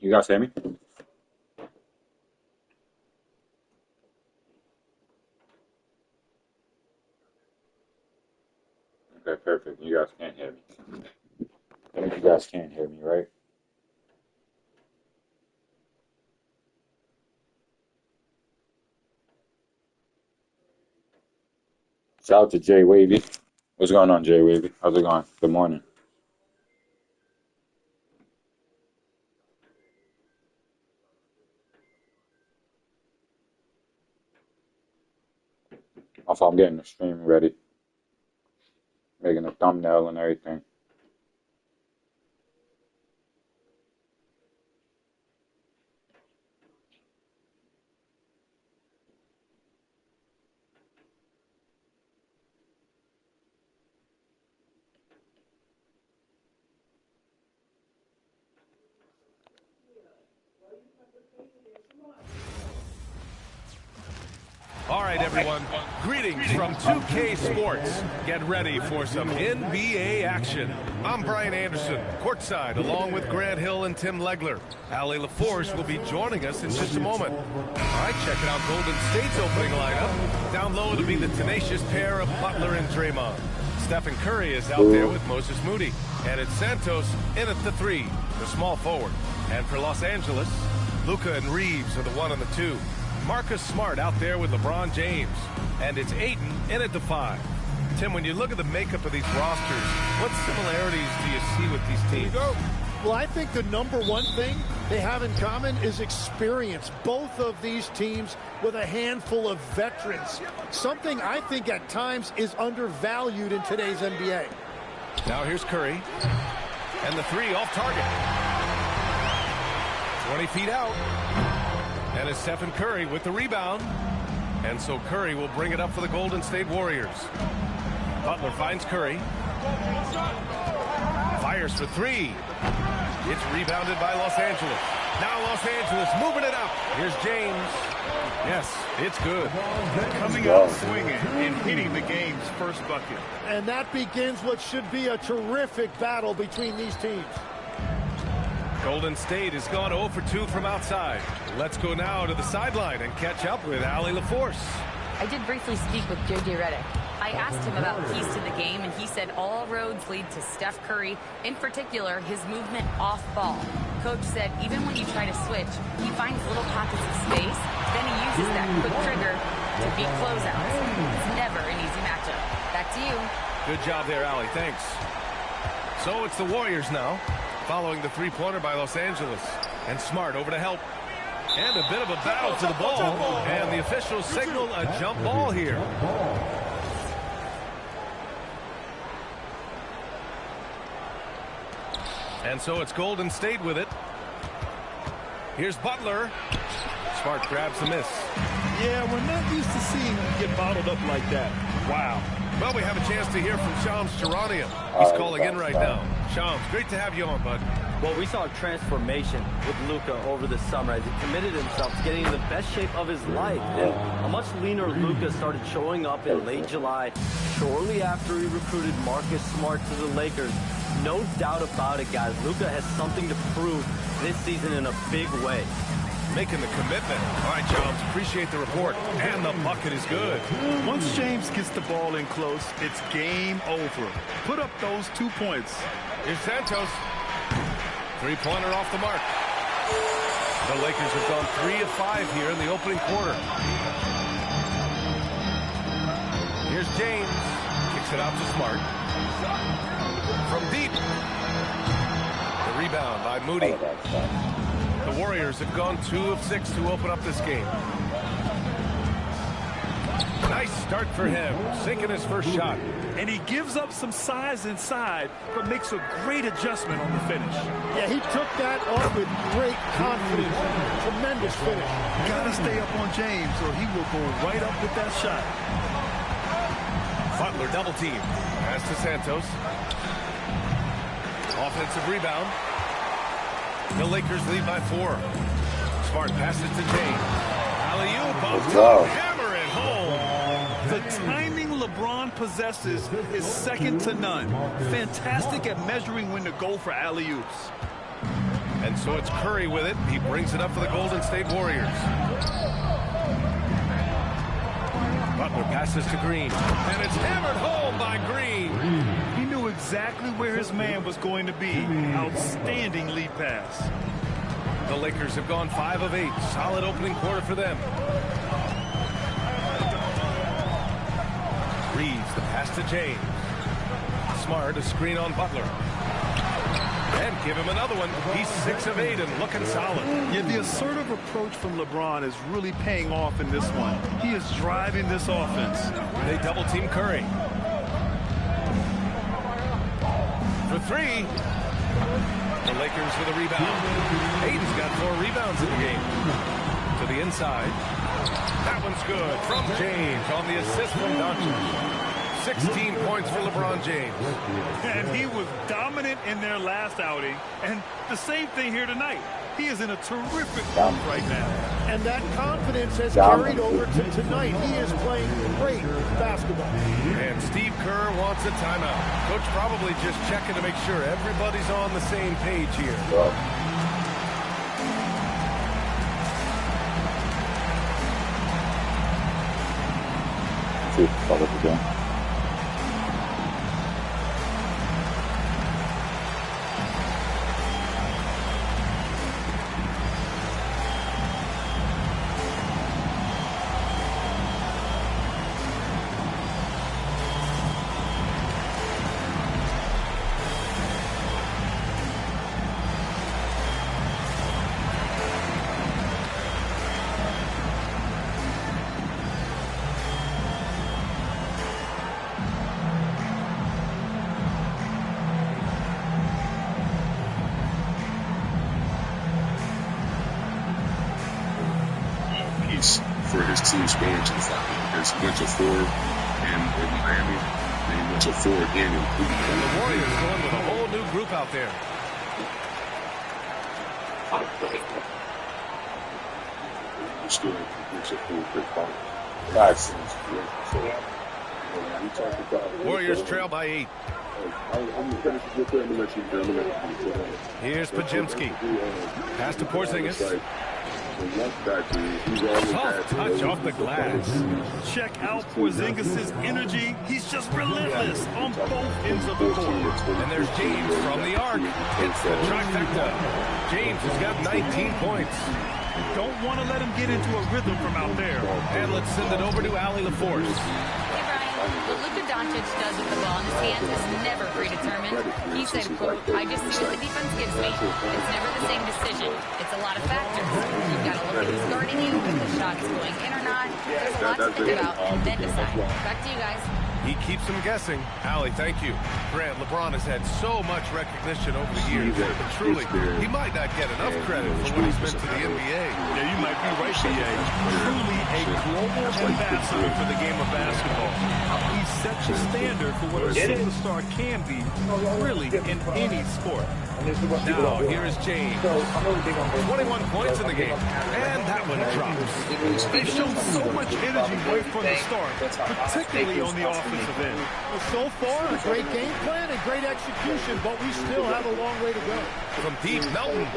You guys hear me? Okay, perfect. You guys can't hear me. I think you guys can't hear me, right? Shout out to Jay Wavy. What's going on, Jay Wavy? How's it going? Good morning. Also, I'm getting the stream ready, making a thumbnail and everything. All right, everyone. Greetings from 2K Sports. Get ready for some NBA action. I'm Brian Anderson, courtside, along with Grant Hill and Tim Legler. Ali LaForce will be joining us in just a moment. All right, checking out Golden State's opening lineup. Down low, it'll be the tenacious pair of Butler and Draymond. Stephen Curry is out there with Moses Moody. And it's Santos in at the 3, the small forward. And for Los Angeles, Luka and Reeves are the 1 and the 2. Marcus Smart out there with LeBron James. And it's Ayton in at the 5. Tim, when you look at the makeup of these rosters, what similarities do you see with these teams? Well, I think the #1 thing they have in common is experience. Both of these teams with a handful of veterans. Something I think at times is undervalued in today's NBA. Now here's Curry. And the 3 off target. 20 feet out. And it's Stephen Curry with the rebound. And so Curry will bring it up for the Golden State Warriors. Butler finds Curry. Fires for 3. It's rebounded by Los Angeles. Now Los Angeles moving it up. Here's James. Yes, it's good. Coming out swinging and hitting the game's first bucket. And that begins what should be a terrific battle between these teams. Golden State has gone 0 for 2 from outside. Let's go now to the sideline and catch up with Ali LaForce. I did briefly speak with J.J. Redick. I asked him about keys to the game, and he said all roads lead to Steph Curry, in particular, his movement off ball. Coach said even when you try to switch, he finds little pockets of space, then he uses that quick trigger to beat closeouts. It's never an easy matchup. Back to you. Good job there, Ali. Thanks. So it's the Warriors now, following the three-pointer by Los Angeles. And Smart over to help. And a bit of a battle for the ball. And the officials signal a jump ball here. And so it's Golden State with it. Here's Butler. Smart grabs the miss. Yeah, we're not used to seeing him get bottled up like that. Wow. Well, we have a chance to hear from Shams Charania. He's calling in right now. Shams, great to have you on, bud. Well, we saw a transformation with Luka over the summer as he committed himself to getting in the best shape of his life. And a much leaner Luka started showing up in late July, shortly after he recruited Marcus Smart to the Lakers. No doubt about it, guys. Luka has something to prove this season in a big way. Making the commitment. All right, Jones, appreciate the report. And the bucket is good. Once James gets the ball in close, it's game over. Put up those 2 points. Here's Santos. Three-pointer off the mark. The Lakers have gone 3 of 5 here in the opening quarter. Here's James. Kicks it out to Smart. From deep. The rebound by Moody. The Warriors have gone 2 of 6 to open up this game. Nice start for him, sinking his first shot. And he gives up some size inside, but makes a great adjustment on the finish. Yeah, he took that off with great confidence. Tremendous finish. Gotta stay up on James, or he will go right up with that shot. Butler double team. Pass to Santos. Offensive rebound. The Lakers lead by 4. Smart passes to James. Alley-oop. Hammer it home. The timing LeBron possesses is second to none. Fantastic at measuring when to go for alley-oops. And so it's Curry with it. He brings it up for the Golden State Warriors. Butler passes to Green. And it's hammered home by Green. He knew exactly where his man was going to be. Outstanding lead pass. The Lakers have gone 5 of 8. Solid opening quarter for them. Reeves, the pass to James. Smart, a screen on Butler. And give him another one. He's 6 of 8 and looking solid. Yeah, the assertive approach from LeBron is really paying off in this one. He is driving this offense. They double team Curry. For 3. The Lakers with a rebound. Aiden's got 4 rebounds in the game. To the inside. That one's good from James on the assist from Doncic. 16 points for LeBron James. And he was dominant in their last outing. And the same thing here tonight. He is in a terrific form right now. And that confidence has carried over to tonight. He is playing great basketball. And Steve Kerr wants a timeout. Coach probably just checking to make sure everybody's on the same page here. For his team's going to the final. There's a bunch of 4 in Miami, and a bunch of 4 again in Cleveland. And the Warriors going with a whole new group out there. Still, it's a full quick ball. Warriors trail by 8. Here's Pajemski. Pass to Porzingis. Tough touch off the glass. Check out Porzingis' energy. He's just relentless on both ends of the court. And there's James from the arc. Hits the trifecta. James has got 19 points. Don't want to let him get into a rhythm from out there. And let's send it over to Allie LaForce. Hey, Brian, what Luka Doncic does with the ball in his hands is never predetermined. He said, quote, I just see what the defense gives me. It's never the same decision. It's a lot of factors. You've got to look at who's guarding you, if the shot is going in or not. There's a lot to think about, and then decide. Back to you guys. He keeps them guessing. Allie, thank you. Grant, LeBron has had so much recognition over the years. But truly, he might not get enough credit for what he's meant to the NBA. Yeah, you might be right, B.A. Truly a global ambassador for the game of basketball. He sets the standard for what a superstar can be, really, in any sport. Now, here is James. 21 points in the game. And that one drops. They've shown so much energy right from the start, particularly on the offensive end. Well, so far, a great game plan and great execution, but we still have a long way to go. From deep, Melton.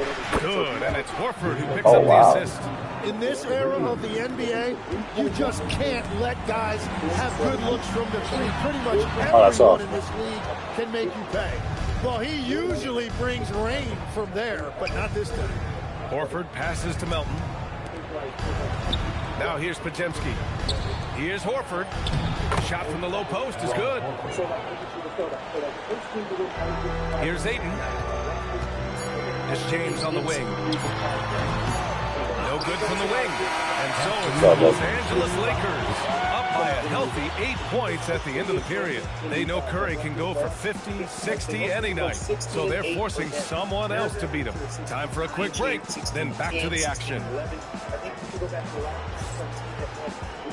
Good. And it's Horford who picks up the assist. In this era of the NBA, you just can't let guys have good looks from the three. Pretty much everyone in this league can make you pay. Well, he usually brings rain from there, but not this time. Horford passes to Melton. Now here's Pajemski. Here's Horford. Shot from the low post is good. Here's Ayton. It's James on the wing. No good from the wing. And so it's the Los Angeles Lakers up by a healthy 8 points at the end of the period. They know Curry can go for 50, 60 any night. So they're forcing someone else to beat him. Time for a quick break, then back to the action.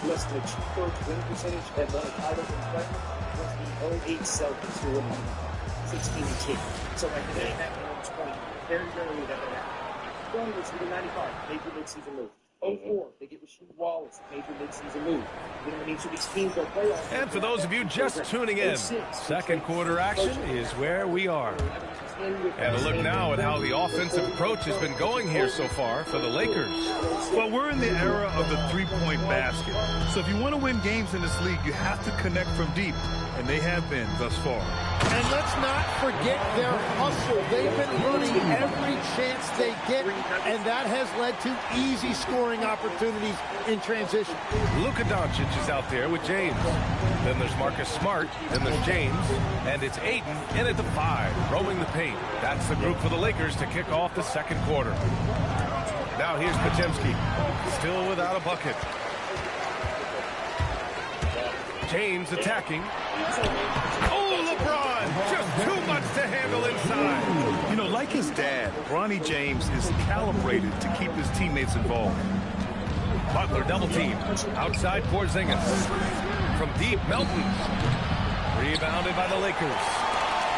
Less than a 2/3 win percentage and won a title in Cleveland was the 08 Celtics who won 16-10. So like the game happened in 20. Very rarely that happened. Bronny was the 95 major midseason move. 04, they get Rasheed Wallace, major midseason move. You know, when each of these teams go playoffs. And for those of you just tuning in, second quarter action is where we are. And a look now at how the offensive approach has been going here so far for the Lakers. Well, we're in the era of the three-point basket. So if you want to win games in this league, you have to connect from deep. And they have been thus far. And let's not forget their hustle. They've been running every chance they get, and that has led to easy scoring opportunities in transition. Luka Doncic is out there with James. Then there's Marcus Smart. Then there's James. And it's Ayton in at the 5, roaming the paint. That's the group for the Lakers to kick off the second quarter. Now here's Podziemski, still without a bucket. James attacking. Oh, LeBron! Just too much to handle inside. You know, like his dad, Bronny James is calibrated to keep his teammates involved. Butler double team. Outside Porzingis. From deep, Melton. Rebounded by the Lakers.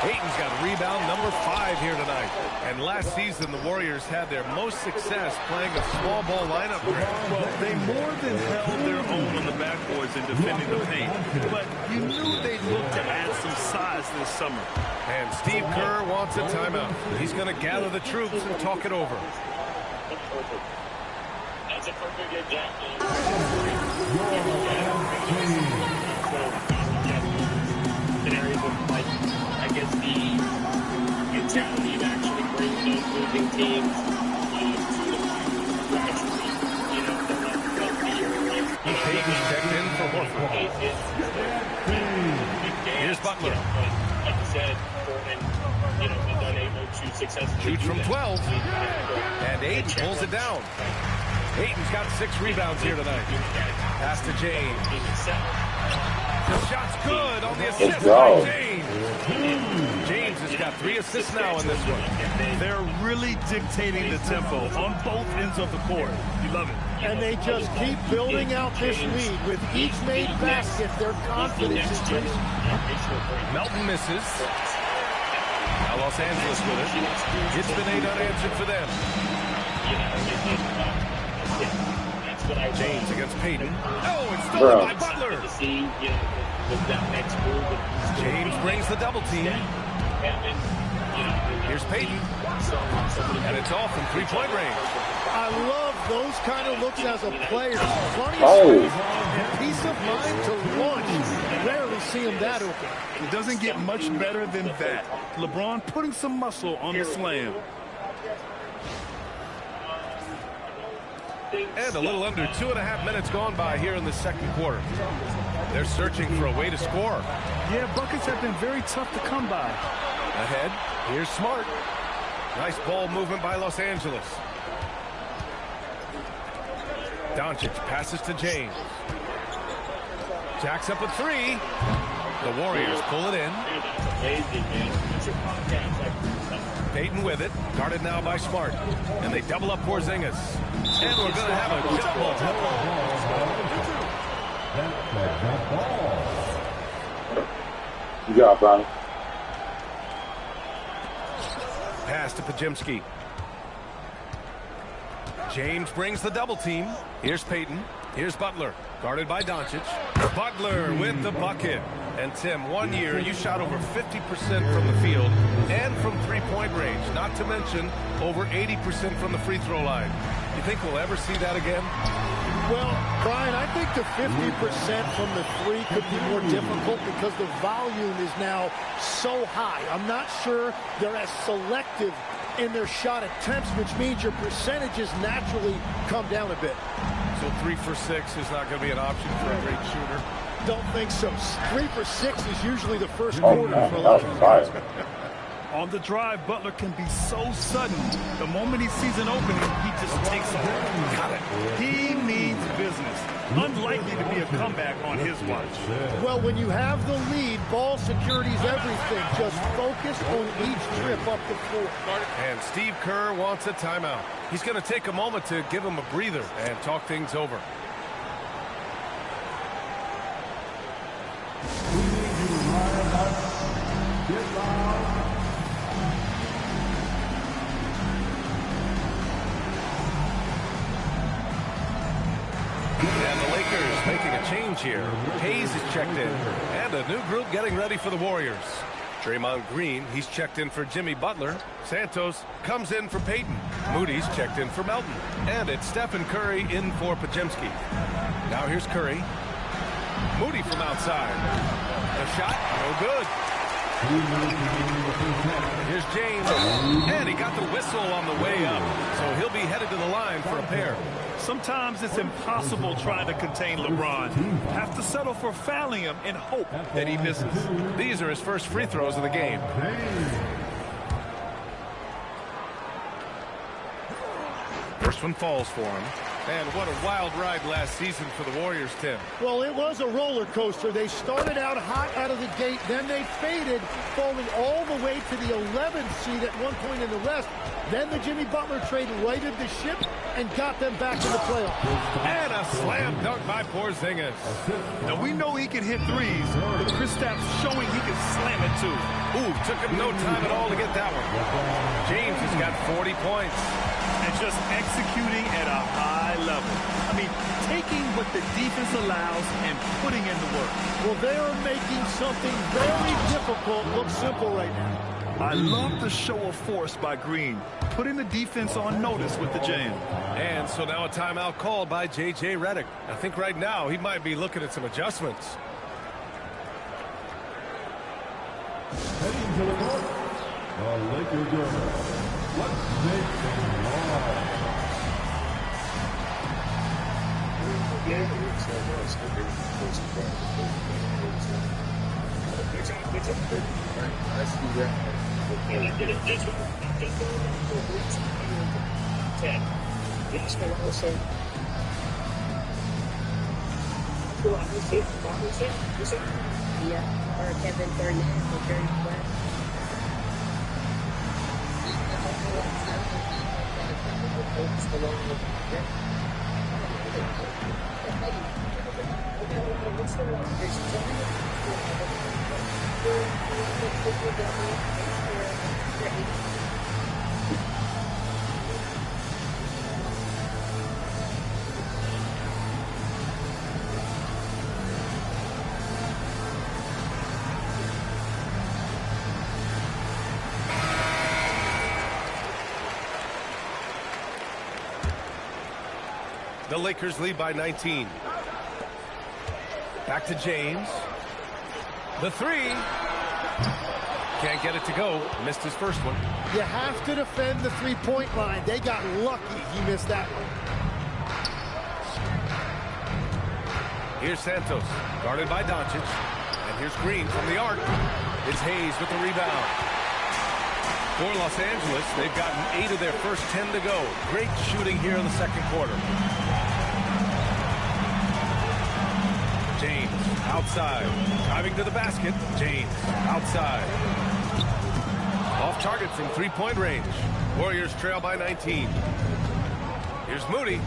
Ayton's got rebound number 5 here tonight. And last season, the Warriors had their most success playing a small ball lineup. Well, they more than held their own on the backboards in defending the paint. But you knew they'd look to add some size this summer. And Steve Kerr wants a timeout. He's going to gather the troops and talk it over. That's a perfect example. Scenarios of, like, I guess the mentality of actually bringing those losing teams to actually, you know, they're not healthy or like. Peyton checked in for Horford. Here's Butler. Like you said, Gordon, you know, was unable to successfully shoots from 12. And Ayton pulls it down. Ayton's got 6 rebounds here tonight. Pass to James. The shot's good on the assist by James. James has got 3 assists now in this one. They're really dictating the tempo on both ends of the court. You love it. And they just keep building out this lead. With each made basket, their confidence is increasing. Melton misses. Now Los Angeles with it. It's been 8 unanswered for them. James against Peyton. Oh, it's stolen by Butler. James brings the double team. Here's Peyton. And it's off from 3-point range. I love those kind of looks as a player. Plenty of space and peace of mind to launch. Rarely see him that open. It doesn't get much better than that. LeBron putting some muscle on the slam. And a little under 2.5 minutes gone by here in the second quarter. They're searching for a way to score. Yeah, buckets have been very tough to come by. Ahead, here's Smart. Nice ball movement by Los Angeles. Doncic passes to James. Jacks up a 3. The Warriors pull it in. Peyton with it, guarded now by Smart. And they double up Porzingis. And we're going to have a jump ball. Good job, Bronny. Pass to Podziemski. James brings the double team. Here's Peyton. Here's Butler, guarded by Doncic. Butler with the bucket. And Tim, 1 year you shot over 50% from the field and from 3-point range, not to mention over 80% from the free throw line. You think we'll ever see that again? Well, Brian, I think the 50% from the 3 could be more difficult because the volume is now so high. I'm not sure they're as selective in their shot attempts, which means your percentages naturally come down a bit. So 3 for 6 is not going to be an option for a great shooter? Don't think so. 3 for 6 is usually the first quarter for a lot of guys. On the drive, Butler can be so sudden. The moment he sees an opening, he just takes off. Got it. He means business. Unlikely to be a comeback on his watch. Well, when you have the lead, ball security is everything. Just focus on each trip up the floor. And Steve Kerr wants a timeout. He's going to take a moment to give him a breather and talk things over. And the Lakers making a change here. Hayes is checked in. And a new group getting ready for the Warriors. Draymond Green, he's checked in for Jimmy Butler. Santos comes in for Peyton. Moody's checked in for Melton. And it's Stephen Curry in for Pajemski. Now here's Curry. Moody from outside. The shot, no good. Here's James. And he got the whistle on the way up. So he'll be headed to the line for a pair. Sometimes it's impossible trying to contain LeBron. Have to settle for fouling him and hope that he misses. These are his first free throws of the game. First one falls for him. And what a wild ride last season for the Warriors, Tim. Well, it was a roller coaster. They started out hot out of the gate, then they faded, falling all the way to the 11th seed at one point in the West. Then the Jimmy Butler trade righted the ship and got them back in the playoffs. And a slam dunk by Porzingis. Now, we know he can hit threes, but Kristaps showing he can slam it too. Ooh, took him no time at all to get that one. James has got 40 points. And just executing at a high level. I mean, taking what the defense allows and putting in the work. Well, they are making something very difficult look simple right now. I love the show of force by Green, putting the defense on notice with the jam. And so now a timeout called by J.J. Redick. I think right now he might be looking at some adjustments. Heading to the court, the Lakers are. Let's make some noise. Yeah, or Kevin Fernandez or Jerry West. The Lakers lead by 19. Back to James. The three. Can't get it to go. Missed his first one. You have to defend the three-point line. They got lucky he missed that one. Here's Santos, guarded by Doncic. And here's Green from the arc. It's Hayes with the rebound. For Los Angeles, they've gotten 8 of their first 10 to go. Great shooting here in the second quarter. James, outside. Driving to the basket. James, outside. Off target from three-point range. Warriors trail by 19. Here's Moody.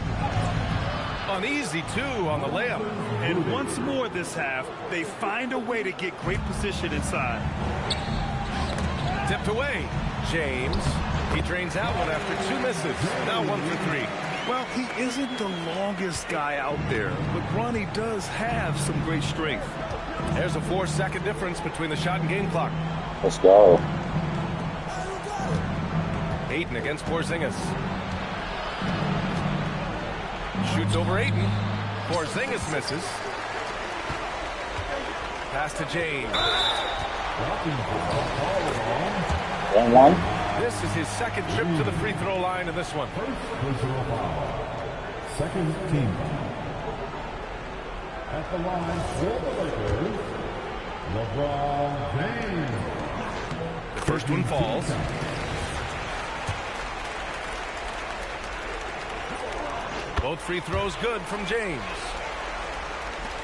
Uneasy, too, on the layup. And once more this half, they find a way to get great position inside. Tipped away. James. He drains that one after 2 misses. Now 1 for 3. Well, he isn't the longest guy out there, but Bronny does have some great strength. There's a 4-second difference between the shot and game clock. Let's go. Ayton against Porzingis. Shoots over Ayton. Porzingis misses. Pass to James. 1-1. This is his second trip to the free throw line in this one. Second team. At the line for the Lakers, LeBron James. The first one falls. Both free throws good from James.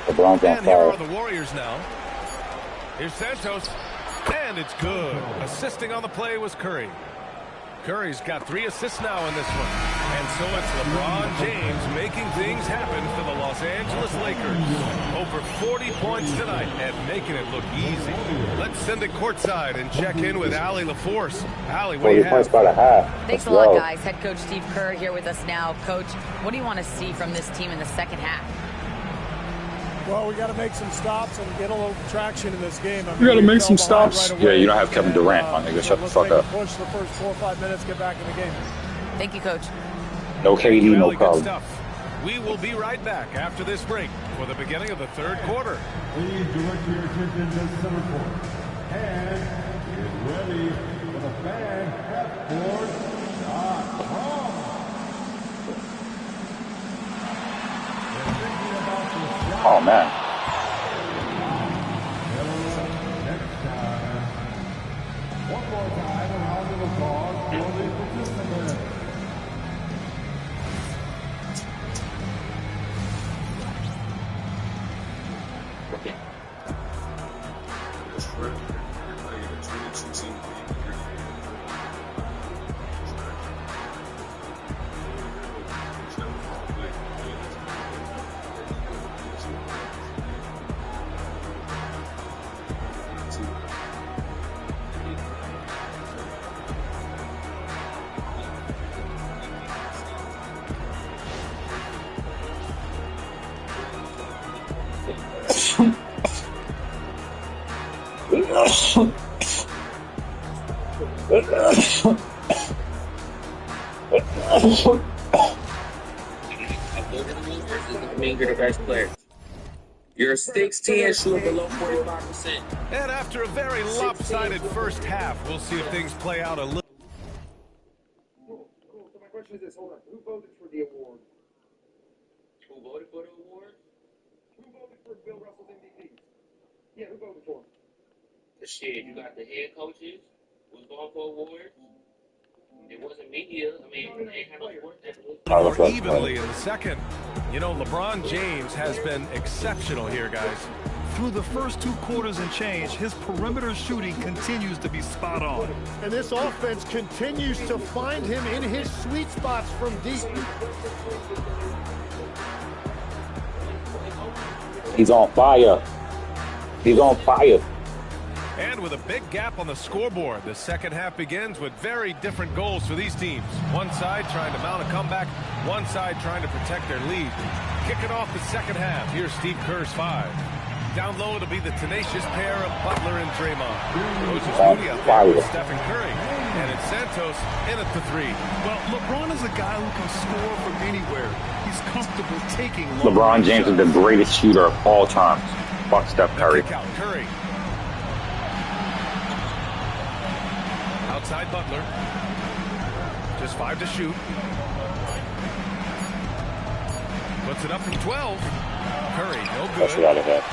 LeBron's on And here are fire. the Warriors now. Here's Santos. And it's good. Assisting on the play was Curry. Curry's got 3 assists now in this one. And so it's LeBron James making things happen for the Los Angeles Lakers. Over 40 points tonight and making it look easy. Let's send it courtside and check in with Allie LaForce. Allie, what do you 40 points have? by the half. Thanks Let's a lot, go. guys. Head coach Steve Kerr here with us now. Coach, what do you want to see from this team in the second half? Well, we got to make some stops and get a little traction in this game. I mean, We got to make fell some behind stops. right Yeah, away, you don't have Kevin Durant, my nigga. Shut the fuck up. Let's push the first 4 or 5 minutes, get back in the game. Thank you, Coach. No KD, no Good problem. stuff. We will be right back after this break for the beginning of the third quarter. Please direct your attention to center court. And get ready for the FanHalfCourt.com. Oh, man. Next time. One more time, a round of applause for the participants. You're the best player. You're 6'10", shooting below 45%. And after a very lopsided first half, we'll see if things play out a little. Cool. So my question is this. Hold on. Who voted for the award? Who voted for the award? Who voted for Bill Russell's MVP? Yeah, who voted for him? The shit, you got the head coaches who's going for awards. It wasn't media. I mean, they ain't had no sports analysts. More evenly in the second. You know, LeBron James has been exceptional here, guys. Through the first 2 quarters and change, his perimeter shooting continues to be spot on. And this offense continues to find him in his sweet spots from deep. He's on fire. He's on fire. And with a big gap on the scoreboard, the second half begins with very different goals for these teams. One side trying to mount a comeback, one side trying to protect their lead. Kicking off the second half, here's Steve Kerr's 5. Down low, it'll be the tenacious pair of Butler and Draymond. Moses Moody out there with Stephen Curry. And it's Santos in at the 3. Well, LeBron is a guy who can score from anywhere. He's comfortable taking long LeBron James is the greatest shooter of all time. Fuck Steph Curry. Kick out Curry. Outside Butler. Just 5 to shoot. Puts it up from 12. Curry, no That's good. out of that.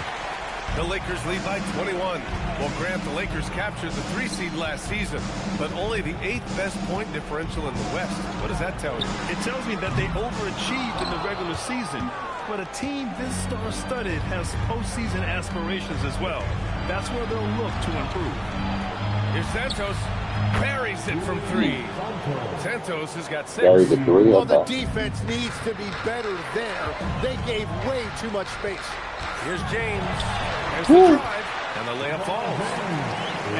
The Lakers lead by 21. Well, Grant, the Lakers captured the 3 seed last season, but only the 8th best point differential in the West. What does that tell you? It tells me that they overachieved in the regular season, but a team this star-studded has postseason aspirations as well. That's where they'll look to improve. Here's Santos. Buries it from 3. Santos has got 6. Buries the 3. Well, the defense needs to be better there. They gave way too much space. Here's James. There's the drive. And the layup falls.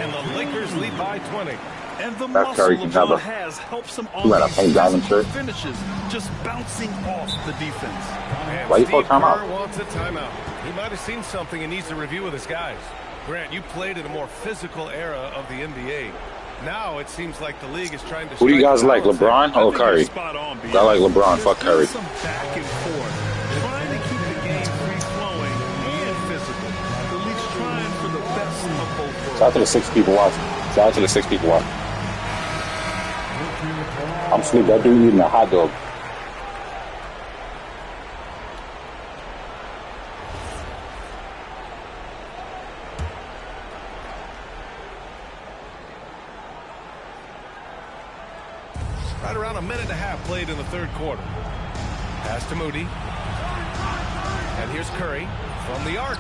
And the Lakers lead by 20. And the That's muscle Curry can LeBron never. has helps him You on got a these Pink Diamond physical shirt? finishes, just bouncing off the defense. And Why you Steve call timeout? Kerr wants a timeout. He might have seen something and needs to review with his guys. Grant, you played in a more physical era of the NBA. Now it seems like the league is trying to. Who do you guys like, strike a balance LeBron or Curry? Spot on, B. I like LeBron. Fuck Curry. Some back and forth, trying to keep the game free-flowing and physical. The league's trying for the best of both worlds. Shout out to the 6 people watching. Shout out to the 6 people watching. I'm sleep. That dude eating a hot dog. Right around a minute and a half played in the third quarter. Pass to Moody. And here's Curry from the arc.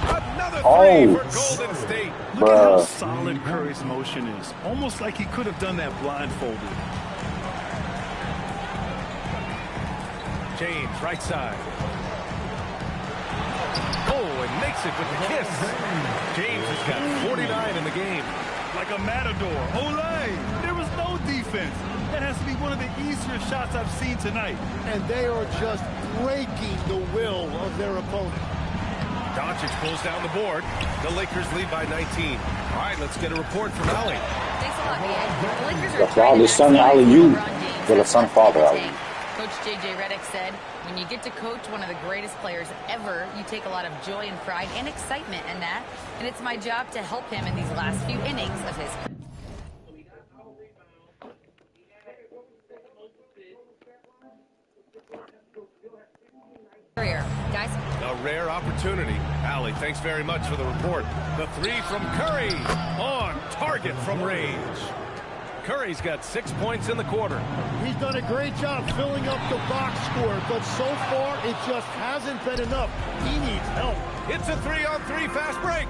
Another 3 for Golden State. Look at how solid Curry's motion is. Almost like he could have done that blindfolded. James, right side. Oh, and makes it with the kiss. James has got 49 in the game. Like a matador. Olay! There was no defense. That has to be one of the easier shots I've seen tonight. And they are just breaking the will of their opponent. Doncic pulls down the board. The Lakers lead by 19. All right, let's get a report from Allie. Thanks a lot, BA. The Lakers are That's trying all to his son, maximize Allie, what you. LeBron James With a has son, left father, in the Allie. tank. Coach J.J. Redick said, when you get to coach one of the greatest players ever, you take a lot of joy and pride and excitement in that. And it's my job to help him in these last few innings of his career. Guys, A rare opportunity. Allie, thanks very much for the report. The three from Curry on target from range. Curry's got 6 points in the quarter. He's done a great job filling up the box score, but so far it just hasn't been enough. He needs help. It's a 3-on-3 fast break.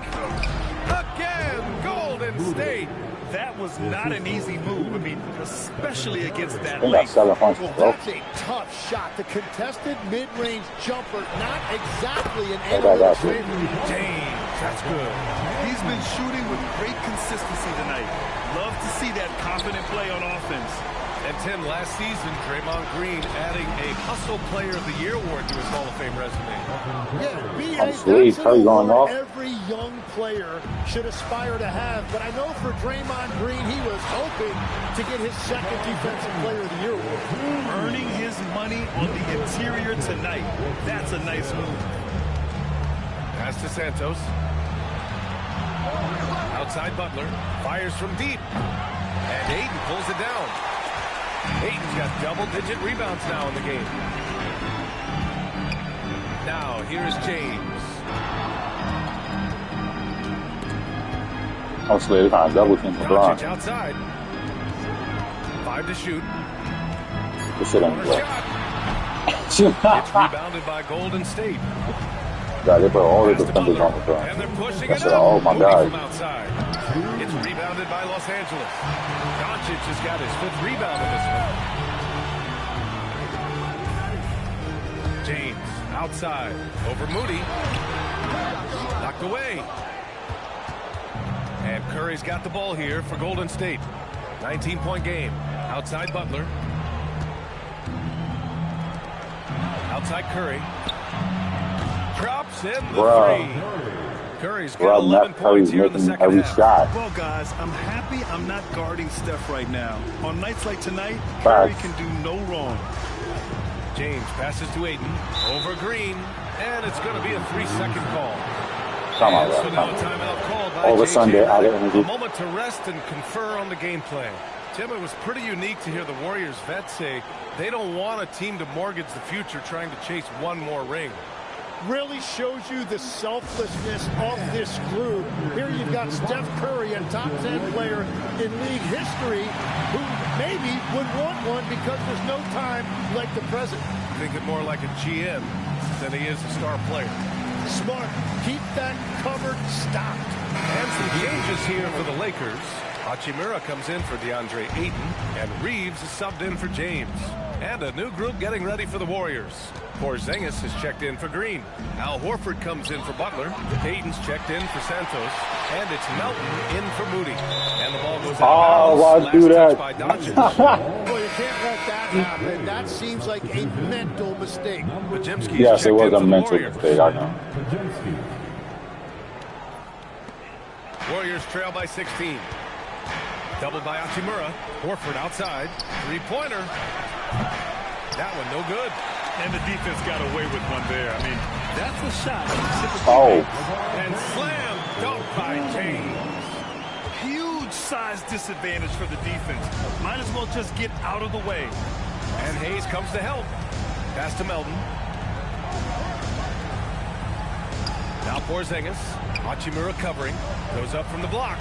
Again, Golden State. That was not an easy move. I mean, especially against that They got length. 7 points, Well, bro. that's a tough shot. The contested mid-range jumper, not exactly an They got that, analytics too. favorite. James, that's good. He's been shooting with great consistency tonight. Love to see that confident play on offense. And Tim, last season, Draymond Green adding a Hustle Player of the Year award to his Hall of Fame resume. Yeah, B.A., I'm sweet. that's an Curry going award off. every young player should aspire to have. But I know for Draymond Green, he was hoping to get his second Defensive Player of the Year award. Earning his money on the interior tonight. That's a nice move. Pass to Santos. Outside Butler. Fires from deep. And Ayton pulls it down. Ayton's got double-digit rebounds now in the game. Now, here's James. Hopefully they're trying to double team Doncic LeBron. outside. 5 to shoot. This shit ain't Corner good. shot. It's rebounded by Golden State. God, they put all the Pass to defenders on Butler, LeBron. and they're pushing That's it it. up. Oh, my Moody God. from outside. It's rebounded by Los Angeles. Doncic has got his 5th rebound in this one. James outside over Moody. Knocked away. And Curry's got the ball here for Golden State. 19-point game. Outside Butler. Outside Curry. Drops in the three. Curry's got 11 points here in the second every half. shot. Well, guys, I'm happy I'm not guarding Steph right now. On nights like tonight, Curry can do no wrong. James passes to Ayton. Over Green. And it's going to be a 3-second call. Come on, So bro. now a timeout called by Over J.J. Sunday, out of A energy. moment to rest and confer on the game plan. Tim, it was pretty unique to hear the Warriors vets say they don't want a team to mortgage the future trying to chase one more ring. Really shows you the selflessness of this group. Here you've got Steph Curry, a top 10 player in league history, who maybe would want one because there's no time like the present. Thinking more like a GM than he is a star player. Smart. Keep that covered stocked. And some changes here for the Lakers. Hachimura comes in for DeAndre Ayton, and Reeves is subbed in for James. And a new group getting ready for the Warriors. Porzingis is checked in for Green. Al Horford comes in for Butler. Ayton's checked in for Santos. And it's Melton in for Moody. And the ball goes out of bounds. why Last do that? touch by Doncic. Well, you can't let that happen. That seems like a mental mistake. Majemski's Yes, checked it was in a for the mental Warriors. mistake, I know. Warriors trail by 16. Doubled by Hachimura. Horford outside. Three-pointer. That one no good. And the defense got away with one there. I mean, that's a shot. Oh. And slam dunk by James. Huge size disadvantage for the defense. Might as well just get out of the way. And Hayes comes to help. Pass to Melton. Now Porzingis. Hachimura covering. Goes up from the block.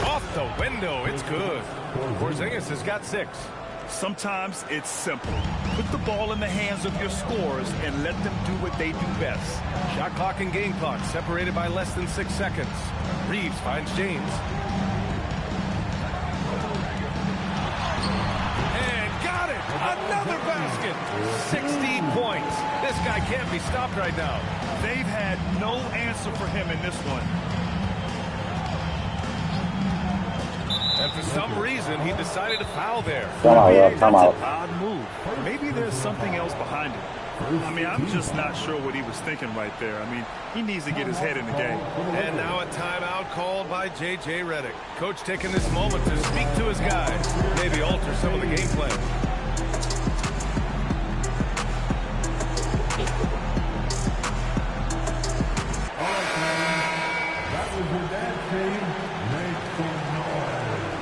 Off the window. It's good. Porzingis has got 6. Sometimes it's simple. Put the ball in the hands of your scorers and let them do what they do best. Shot clock and game clock separated by less than 6 seconds. Reeves finds James. And got it! Another basket! 60 points. This guy can't be stopped right now. They've had no answer for him in this one. And for some reason, he decided to foul there. Come out, That's come out. an odd move. Maybe there's something else behind it. I mean, I'm just not sure what he was thinking right there. I mean, he needs to get his head in the game. And now a timeout called by J.J. Redick. Coach taking this moment to speak to his guys, maybe alter some of the game plan. That was your dad team. Make some noise.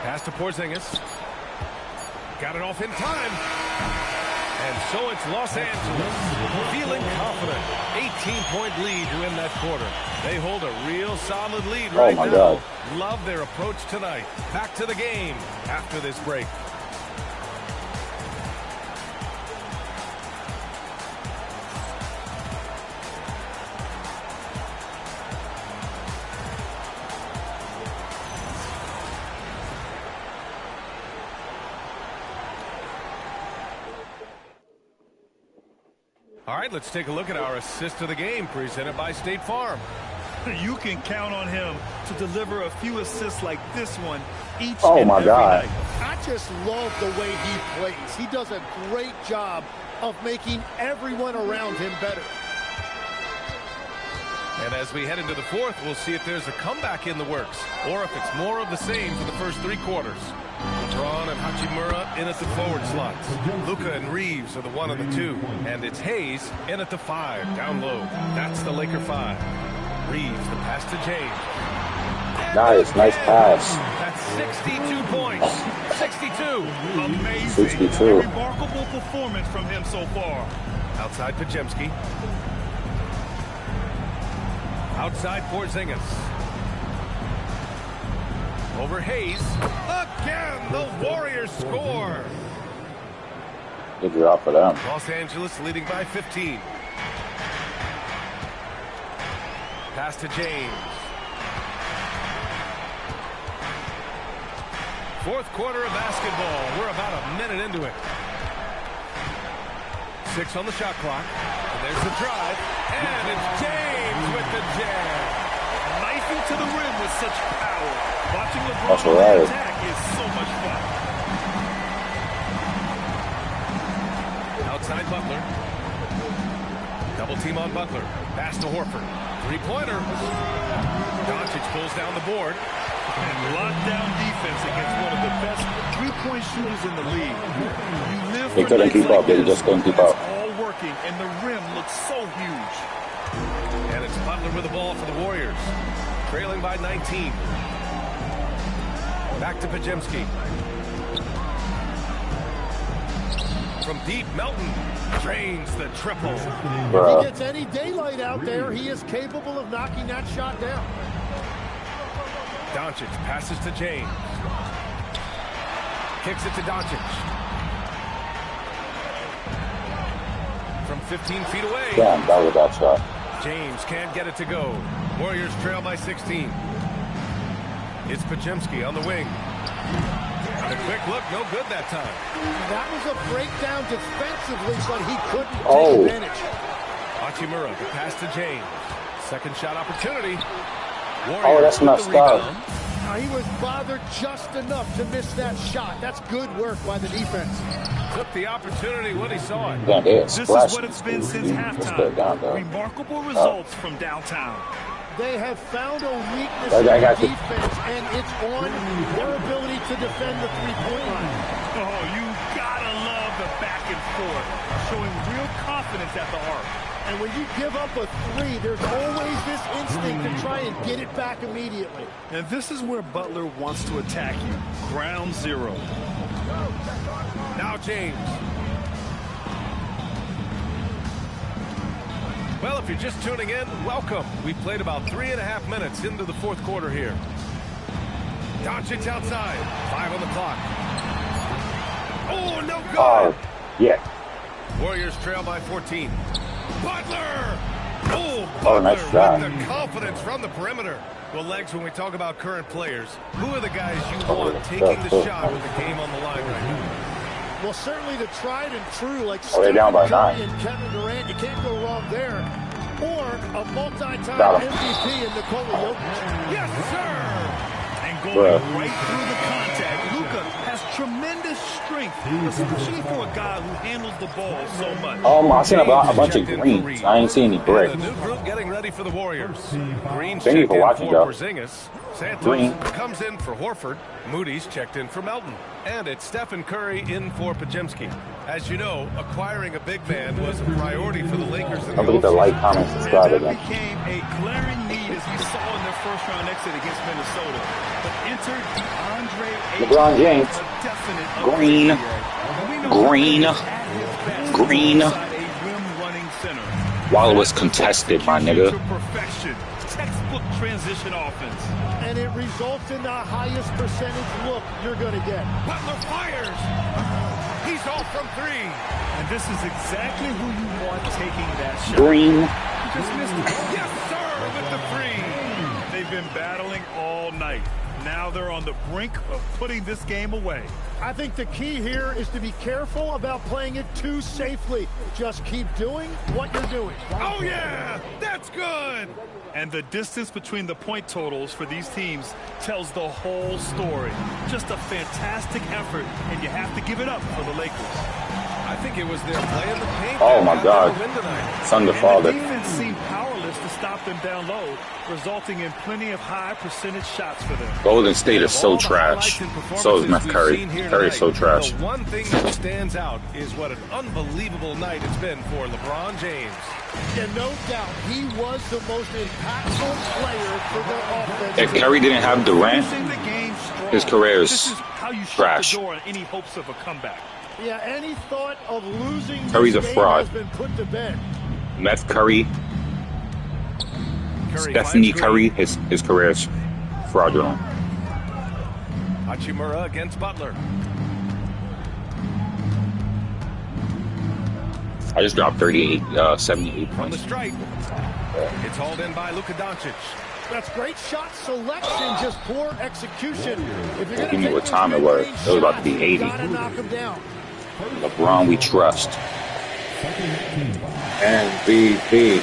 Pass to Porzingis. Got it off in time. And so it's Los Angeles feeling confident. 18-point lead to win that quarter. They hold a real solid lead right now. God. Love their approach tonight. Back to the game after this break. All right, let's take a look at our assist of the game presented by State Farm. You can count on him to deliver a few assists like this one each Oh, and my every God. night. I just love the way he plays. He does a great job of making everyone around him better. And as we head into the fourth, we'll see if there's a comeback in the works or if it's more of the same for the first three quarters. LeBron and Hachimura in at the forward slots. Luka and Reeves are the 1 and the 2. And it's Hayes in at the 5, down low. That's the Laker 5. Reeves, the pass to James. Nice pass. That's 62 points. 62. Amazing. 62. A remarkable performance from him so far. Outside Pajemski. Outside Porzingis. Over Hayes. Again, the Warriors score. Good job for them. Los Angeles leading by 15. Pass to James. Fourth quarter of basketball. We're about a minute into it. 6 on the shot clock. And there's the drive. And it's James with the jam. Knifing to the rim with such power. Watching LeBron That's on right. the attack is so much fun. Outside Butler. Double team on Butler. Pass to Horford. Three-pointer. Doncic pulls down the board. And lockdown defense against one of the best three-point shooters in the league. You live They for couldn't nights keep like up. They this. just couldn't keep It's up. all working, and the rim looks so huge. And it's Butler with the ball for the Warriors. Trailing by 19. Back to Pajemski. From deep, Melton drains the triple. If he gets any daylight out there, he is capable of knocking that shot down. Doncic passes to James. Kicks it to Doncic. From 15 feet away. Damn, that was a bad shot. James can't get it to go. Warriors trail by 16. It's Pajemski on the wing. The quick look, no good that time. That was a breakdown defensively, but he couldn't Oh. take advantage. Hachimura, the pass to James. Second shot opportunity. Warriors Oh, that's with the messed up. rebound. He was bothered just enough to miss that shot. That's good work by the defense. Took the opportunity when he saw it. Damn, they This is splashed. what it's been since Let's put it halftime. down, though. Remarkable results from downtown. They have found a weakness I in got you. defense, and it's on their ability to defend the three-point line. Oh, you gotta love the back and forth, showing real confidence at the arc. And when you give up a three, there's always this instinct to try and get it back immediately. And this is where Butler wants to attack you. Ground zero. Now James. Well, if you're just tuning in, welcome. We played about 3.5 minutes into the fourth quarter here. Doncic outside. 5 on the clock. Oh, no good. Oh, yeah. Warriors trail by 14. Butler! Oh, Oh, Butler nice shot. with the confidence from the perimeter. Well, Legs, when we talk about current players, who are the guys you want taking the shot with the game on the line right now? Well, certainly the tried and true, like Oh, they're Stephen down by Curry 9. and Kevin Durant, you can't go wrong there. Or a multi-time Got him. MVP in Nikola Jokic. Yes, sir! And going right through the contact. Luka has tremendous strength, especially for a guy who handles the ball so much. I seen a bunch of greens. I ain't seen any bricks. The new group getting ready for the Warriors. Green Thank you checked for in watching, for though. Porzingis. Santos Green. comes in for Horford. Moody's checked in for Melton. And it's Stephen Curry in for Podziemski. As you know, acquiring a big man was a priority for the Lakers. Don't forget to like, comment, subscribe And again. that became a glaring need as we saw in their first-round exit against Minnesota. But entered DeAndre Ayton, LeBron James. a definite Green. Green. Green. rim-running center. While it was contested, my nigga. To perfection. Textbook transition offense. And it results in the highest percentage look you're going to get. Butler fires. He's off from three. And this is exactly who you want taking that shot. Green. He just missed it. Yes, sir, with the three. They've been battling all night. Now they're on the brink of putting this game away. I think the key here is to be careful about playing it too safely. Just keep doing what you're doing. Oh, yeah, that's good. And the distance between the point totals for these teams tells the whole story. Just a fantastic effort, and you have to give it up for the Lakers. I think it was their play in the paint. Oh, my God. Son to father. And the defense seemed powerless to stop them down low, resulting in plenty of high percentage shots for them. Golden State is so trash. So is Steph Curry. Curry is so trash. The one thing that stands out is what an unbelievable night it's been for LeBron James. Yeah, no doubt, he was the most impactful player for their offense. If Curry didn't have Durant, his career is how you trash. shut the door on any hopes of a comeback. Yeah, any thought of losing Curry's this a game fraud. has been put to bed. Meth Curry, Stephanie Curry, his career is fraudulent. Hachimura against Butler. I just dropped 78 From the points. stripe. It's hauled in by Luka Doncic. That's great shot selection, just poor execution. If you're Give going me to what time it was. It was about to be 80. gotta knock him down. LeBron, we trust. MVP.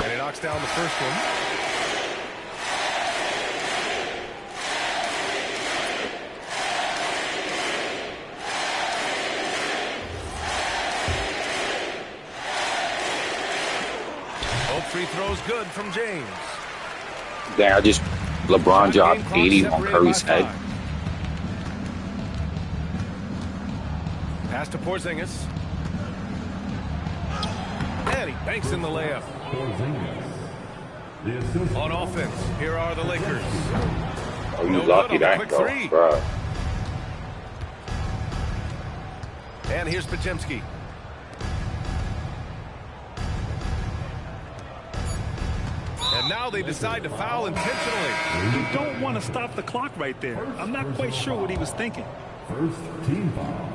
And he knocks down the first one. Both free throws good from James. Damn, LeBron dropped 80 on Curry's head. Pass to Porzingis. And he banks in the layup. On offense, here are the Lakers. Oh, you No lucky good on that the quick go, three. bro. And here's Podziemski. And now they decide to foul intentionally. You don't want to stop the clock right there. I'm not quite sure what he was thinking. First team foul.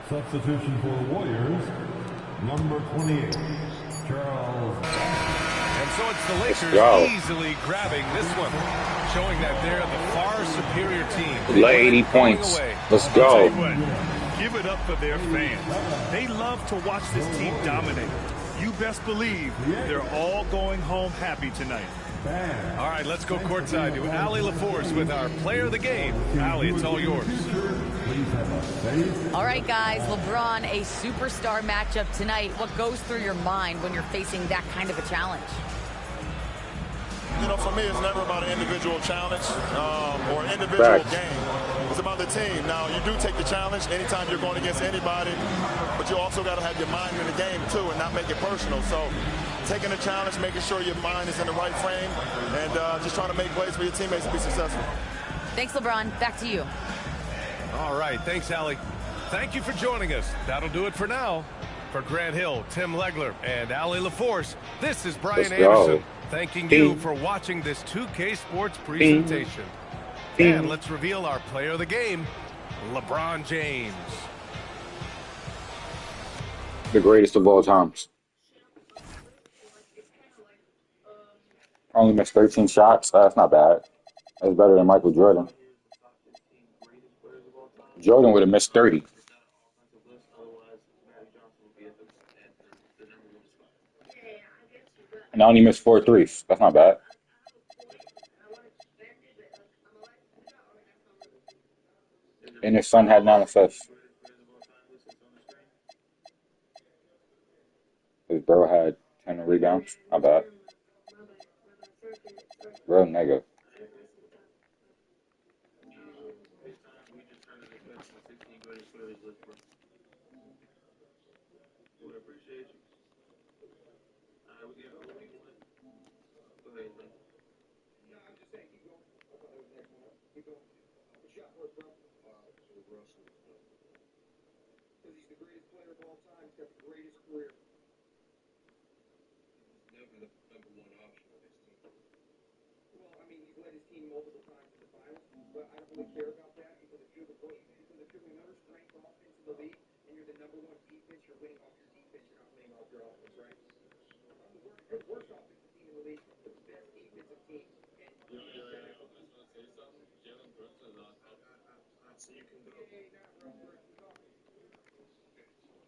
Substitution for the Warriors, number 28, Charles. And so it's the go. Lakers easily grabbing this one, showing that they're the far superior team. Lay 80 points. Away. Let's Tell go. you what, give it up for their fans. They love to watch this team dominate. You best believe they're all going home happy tonight. All right, let's go courtside to Ali LaForce with our player of the game. Ali, it's all yours. All right, guys, LeBron, a superstar matchup tonight. What goes through your mind when you're facing that kind of a challenge? You know, for me, it's never about an individual challenge or an individual game. It's about the team. Now, you do take the challenge anytime you're going against anybody, but you also got to have your mind in the game, too, and not make it personal. So, taking the challenge, making sure your mind is in the right frame, and just trying to make plays for your teammates to be successful. Thanks, LeBron. Back to you. All right, thanks, Ali. Thank you for joining us. That'll do it for now. For Grant Hill, Tim Legler, and Ali LaForce, this is Brian Anderson. Thanking you for watching this 2K Sports presentation. And let's reveal our player of the game, LeBron James. The greatest of all times. Only missed 13 shots. That's not bad. That's better than Michael Jordan. Jordan would have missed 30. And I only missed 4 threes. That's not bad. And his son had 9 assists. His bro had 10 rebounds. Not bad. Real nigga.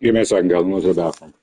Give me a second, guys. I'm going to the bathroom.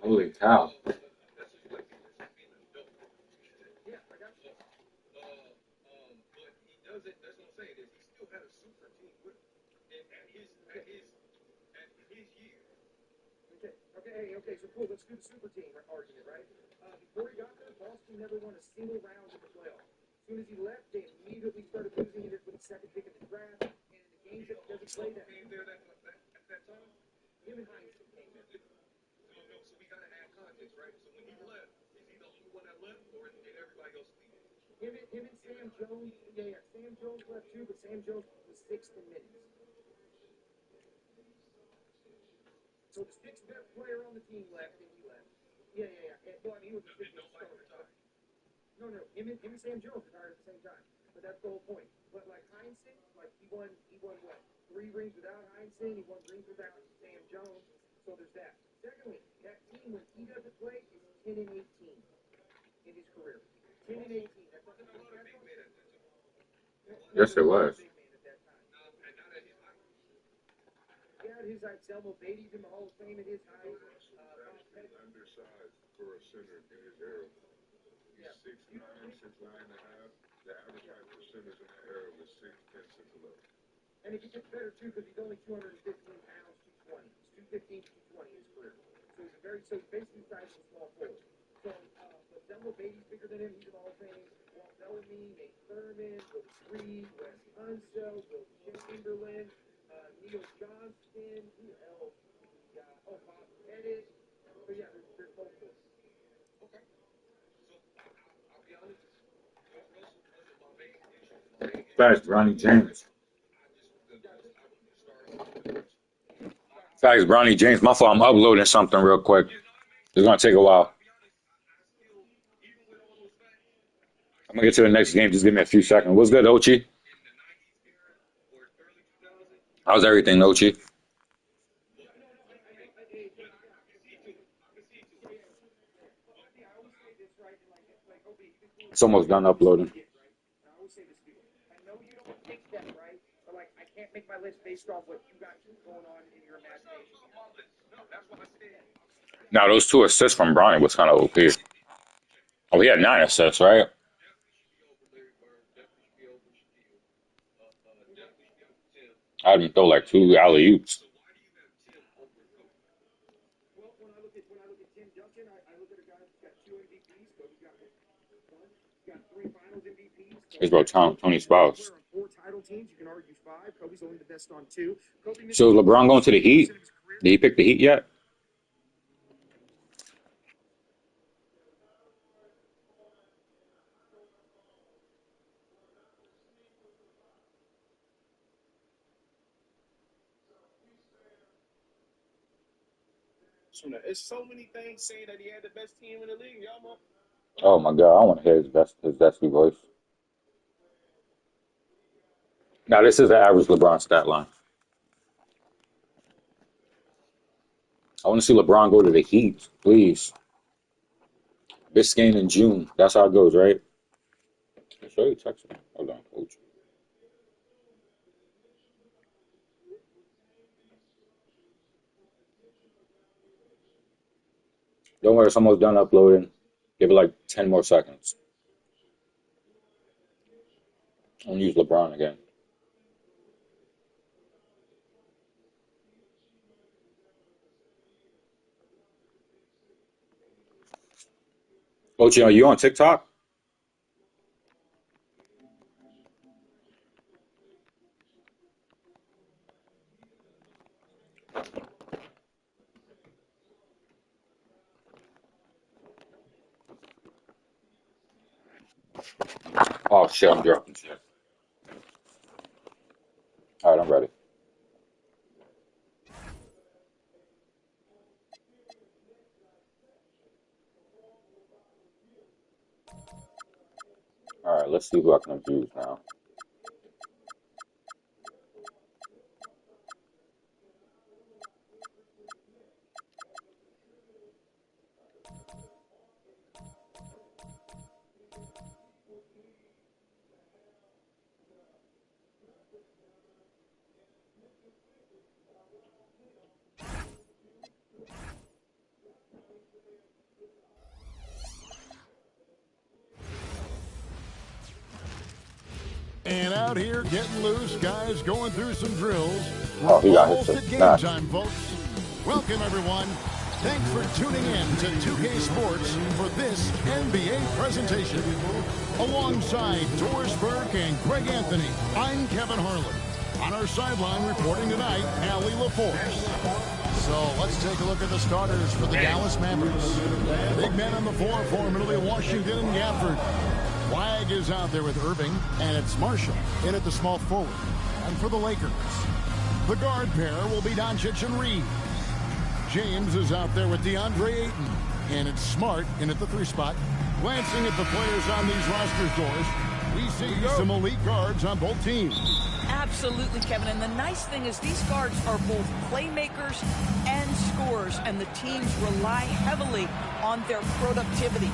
Holy cow. Yes, it was. Several babies bigger than him. He's in the Hall of Fame. Walt Bellamy, Nate Thurman, Willis Reed, Wes Unseld, Will Chamberlain, Neil Johnston. Who else? Bob Pettit. So yeah, there's both of us. Okay. So I'll be honest. Facts, Bronny James. Facts, Bronny James. My fault. I'm uploading something real quick. It's gonna take a while. I'm gonna get to the next game. Just give me a few seconds. What's good, Ochi? How's everything, Ochi? It's almost done uploading. Can't make my list based off what you got going on in your imagination. Now, those 2 assists from Bronny was kind of OP. Oh, he had 9 assists, right? I had him throw like 2 alley-oops. Well, when I look at Tim Duncan, I look at a guy who's got 2 MVPs, but he's got 3 Finals MVPs. He's bro Tony Spouse. 4 title teams, you can argue 5. Kobe's only the best on 2. So LeBron going to the Heat? Did he pick the Heat yet? It's so many things saying that he had the best team in the league. Y'all Oh my God, I want to hear his dusty voice. Now this is the average LeBron stat line. I want to see LeBron go to the Heat, please. Biscayne in June. That's how it goes, right? I'll show you text me. Hold on, coach. Don't worry, it's almost done uploading. Give it like 10 more seconds. I'm gonna use LeBron again. Ochi, are you on TikTok? Oh shit, I'm dropping shit. All right, I'm ready. All right, let's see who I can abuse now. And out here getting loose, guys going through some drills. Oh, he got Almost his at game nice. time, folks. Welcome, everyone. Thanks for tuning in to 2K Sports for this NBA presentation. Alongside Doris Burke and Greg Anthony, I'm Kevin Harlan. On our sideline reporting tonight, Allie LaForce. So let's take a look at the starters for the Dallas Mavericks. Big men on the floor formerly Washington and Gafford. Wag is out there with Irving, and it's Marshall in at the small forward. And for the Lakers, the guard pair will be Doncic and Reed. James is out there with DeAndre Ayton, and it's Smart in at the 3 spot. Glancing at the players on these roster doors, we see some elite guards on both teams. Absolutely, Kevin. And the nice thing is these guards are both playmakers and scorers, and the teams rely heavily on their productivity.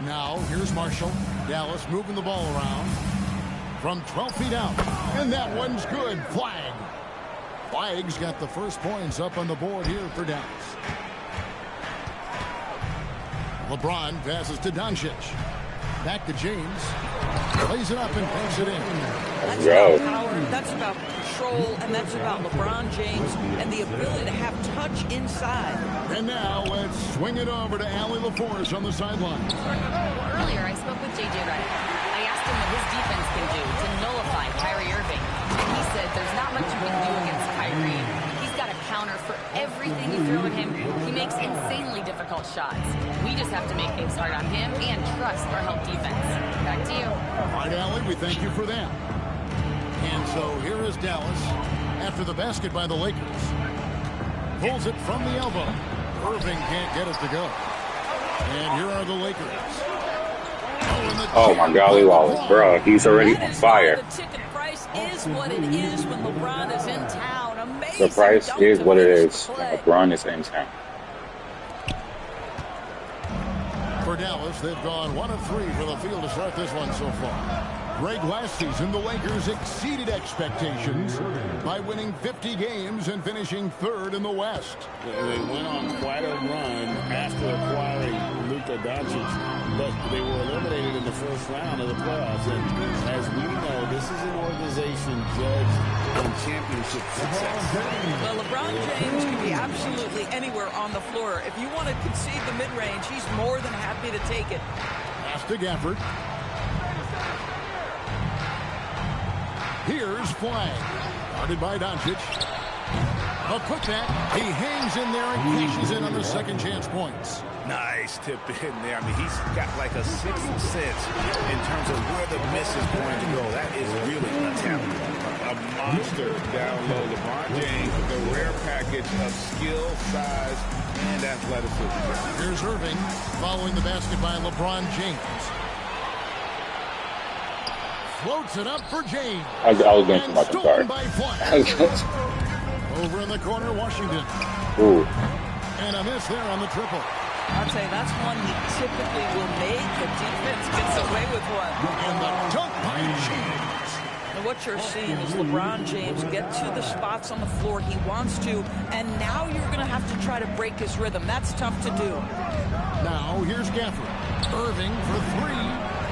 Now, here's Marshall. Dallas moving the ball around from 12 feet out. And that one's good. Flag. Flag's got the first points up on the board here for Dallas. LeBron passes to Doncic. Back to James. Plays it up and puts it in. That's about power, that's about control, and that's about LeBron James and the ability to have touch inside. And now let's swing it over to Allie LaForce on the sideline. Earlier, I spoke with J.J. Redick. I asked him what his defense can do to nullify Kyrie Irving. And he said there's not much you can do against Kyrie. He's got a counter for everything you throw at him. He makes insanely difficult shots. We just have to make things hard on him and trust our help defense. Back to you. All right, Allie, we thank you for that. And so here is Dallas after the basket by the Lakers. Pulls it from the elbow. Irving can't get it to go. And here are the Lakers. Oh my golly Wallace, bro, he's already on fire. The ticket price is what it is when LeBron is in town. Amazing. The price is what it is when LeBron is in town. For Dallas, they've gone 1 of 3 for the field to start this one so far. Great last season, the Lakers exceeded expectations by winning 50 games and finishing 3rd in the West. They went on quite a run after acquiring Luka Doncic, but they were eliminated in the first round of the playoffs. And as we know, this is an organization judged on championship success. Well, LeBron James can be absolutely anywhere on the floor. If you want to concede the mid-range, he's more than happy to take it. Pass to Gafford. Here's Flag. Guarded by Doncic. A putback. He hangs in there and cashes in on the second chance points. Nice tip in there. I mean, he's got like a sixth sense in terms of where the miss is going to go. That is really a talent. A monster down low. LeBron James with a rare package of skill, size, and athleticism. Here's Irving following the basket by LeBron James. Floats it up for James. I was going too much, I'm sorry. Over in the corner, Washington. Ooh. And a miss there on the triple. I'll tell you, that's one he typically will make. The defense gets away with one. And the dunk by James. And what you're seeing is LeBron James get to the spots on the floor he wants to, and now you're going to have to try to break his rhythm. That's tough to do. Now here's Gafford. Irving for 3.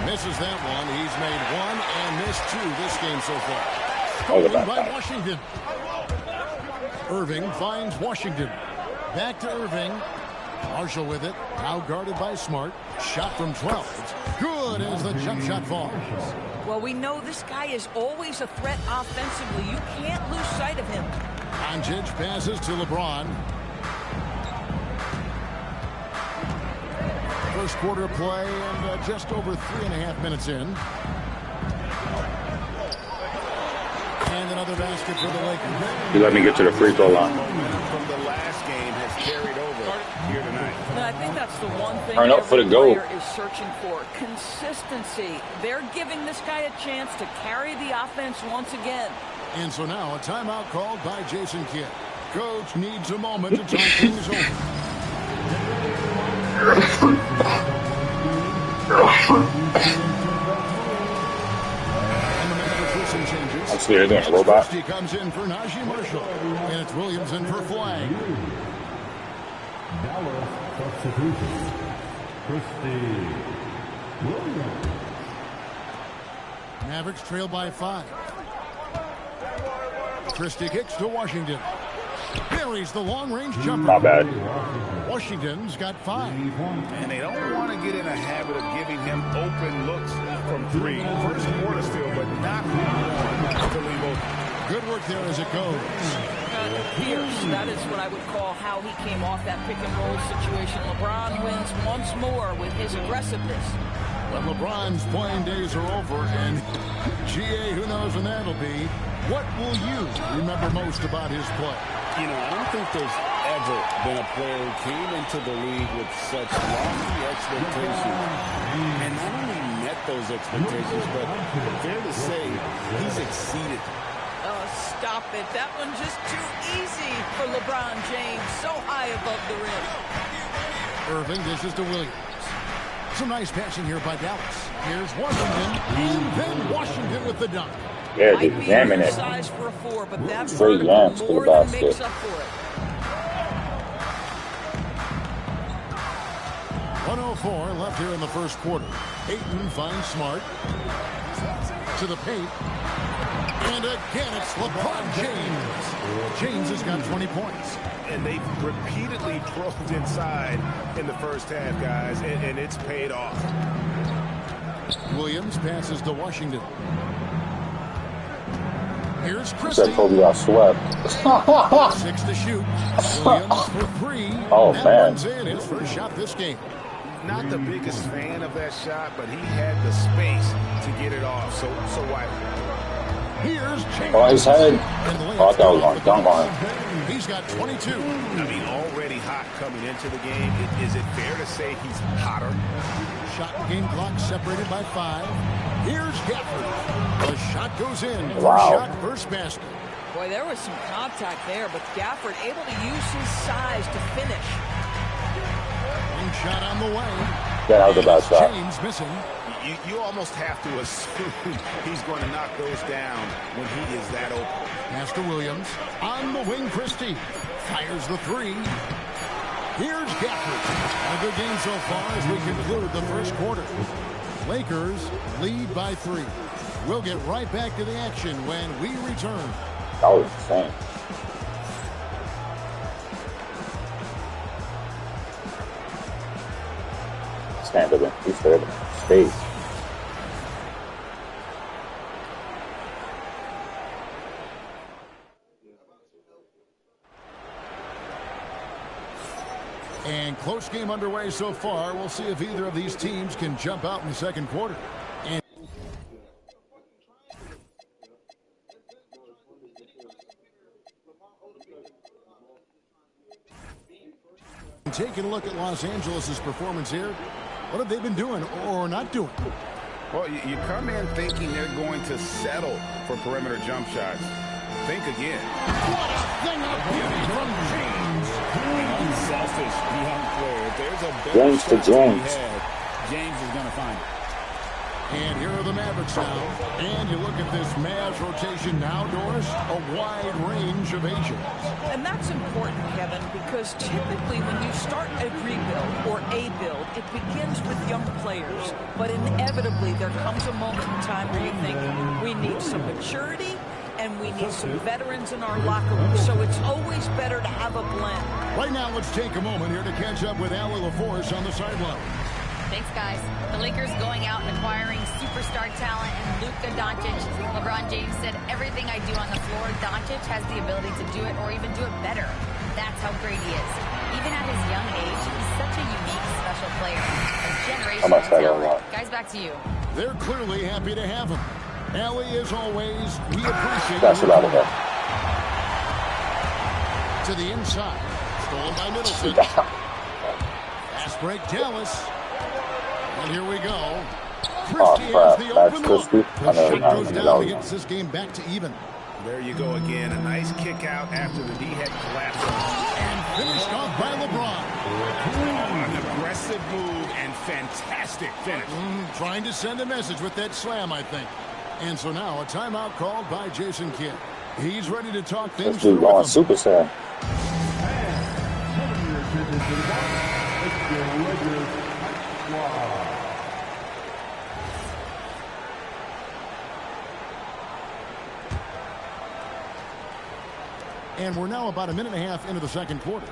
Misses that one. He's made 1 and missed 2 this game so far. Stolen by Washington. Irving finds Washington. Back to Irving. Marshall with it. Now guarded by Smart. Shot from 12. Good as the jump shot falls. Well, we know this guy is always a threat offensively. You can't lose sight of him. Doncic passes to LeBron. First quarter play and just over 3.5 minutes in. And another basket for the Lakers. You let me get to the free throw line. From the last game has carried over here tonight. And I think that's the one thing Turn up for the goal. player is searching for. Consistency. They're giving this guy a chance to carry the offense once again. And so now a timeout called by Jason Kidd. Coach needs a moment to talk things over. I'm still doing a robot. He comes in for Najee Marshall, and it's Williams in for Flag. Dallas substitution. Christie Williams. Mavericks trail by 5. Christie kicks to Washington. Buries the long-range jumper. Not bad. Washington's got 5. And they don't want to get in a habit of giving him open looks from 3. First quarter still, but not to leave open. Good work there as it goes. Pierce, that is what I would call how he came off that pick-and-roll situation. LeBron wins once more with his aggressiveness. But LeBron's playing days are over, and GA, who knows when that'll be. What will you remember most about his play? You know, I don't think there's ever been a player who came into the league with such lofty expectations and not only met those expectations, but fair to say, he's exceeded. Oh, stop it. That one just too easy for LeBron James. So high above the rim. Irving dishes to Williams. Some nice passing here by Dallas. Here's Washington, and then Washington with the dunk. Yeah, just jamming it. Size for a 4, but that straight yams to the basket. makes up for it. 1:04 left here in the first quarter. Ayton finds Smart. To the paint. And again, it's LeBron James. James has got 20 points. And they've repeatedly drove inside in the first half, guys, and it's paid off. Williams passes to Washington. Here's Christie. I told you I swept. 6 to shoot. Williams for 3. Oh, that man. one's in. His first shot this game. Not the biggest fan of that shot, but he had the space to get it off. So why? Here's James. Oh, his head. Oh, I thought I was going to dunk on him. He's got 22. I mean, already hot coming into the game. Is it fair to say he's hotter? Shot game clock separated by 5. Here's Gafford. The shot goes in. Wow. First shot, first basket. Boy, there was some contact there, but Gafford able to use his size to finish. One shot on the way. That was a bad shot. James missing. You almost have to assume he's going to knock those down when he is that open. Pass to Williams. On the wing, Christie. Fires the 3. Here's Gafford. A good game so far as we conclude the first quarter. Lakers lead by 3. We'll get right back to the action when we return. That was insane. Stand up. He's there. Space. And close game underway so far. We'll see if either of these teams can jump out in the second quarter. And taking a look at Los Angeles' performance here, what have they been doing or not doing? Well, you come in thinking they're going to settle for perimeter jump shots. Think again. What a thing of beauty from James. Unselfish young player. If there's a better James to shot James. he had, James is going to find it. And here are the Mavericks now. And you look at this Mavs rotation now, Doris, a wide range of ages. And that's important, Kevin, because typically when you start a rebuild or a build, it begins with young players. But inevitably, there comes a moment in time where you think, we need some maturity and we need some veterans in our locker room. So it's always better to have a blend. Right now, let's take a moment here to catch up with Allie LaForce on the sideline. Thanks, guys. The Lakers going out and acquiring superstar talent and Luka Doncic. LeBron James said, everything I do on the floor, Doncic has the ability to do it or even do it better. That's how great he is. Even at his young age, he's such a unique, special player. A generational talent. Guys, back to you. They're clearly happy to have him. Allie, as always, we appreciate That's your about it. to the inside. Stolen by Middleton. Fast break, Dallas. And here we go. Christie has the open look. The shot goes down and gets this game back to even. There you go again. A nice kick out after the D had collapsed. And finished off by LeBron. An aggressive move and fantastic finish. Trying to send a message with that slam, I think. And so now a timeout called by Jason Kidd. He's ready to talk things through with going Super Saiyan. And we're now about a minute and a half into the second quarter.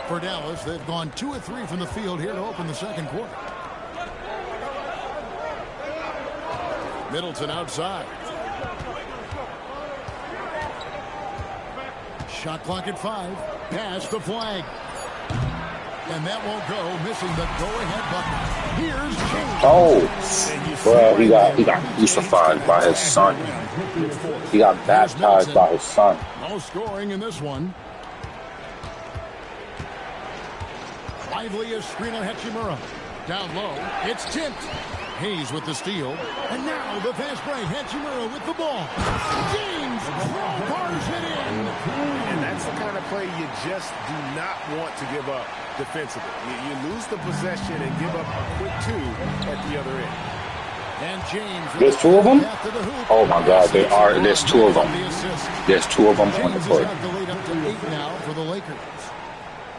For Dallas, they've gone 2 of 3 from the field here to open the second quarter. Middleton outside. Shot clock at 5. Pass the flag. And that won't go, missing the go-ahead button. Here's James. Oh, well, he got crucified by his son. He got baptized by his son. No scoring in this one. Lively screen on Hachimura. Down low, it's tipped. Hayes with the steal. And now the fast break. Hachimura with the ball. James bars it in. And that's the kind of play you just do not want to give up defensively. You lose the possession and give up a quick 2 at the other end. And James. There's 2 of them? Oh my God, there's 2 of them. There's 2 of them on the court. James has got the lead up to 8 now for the Lakers.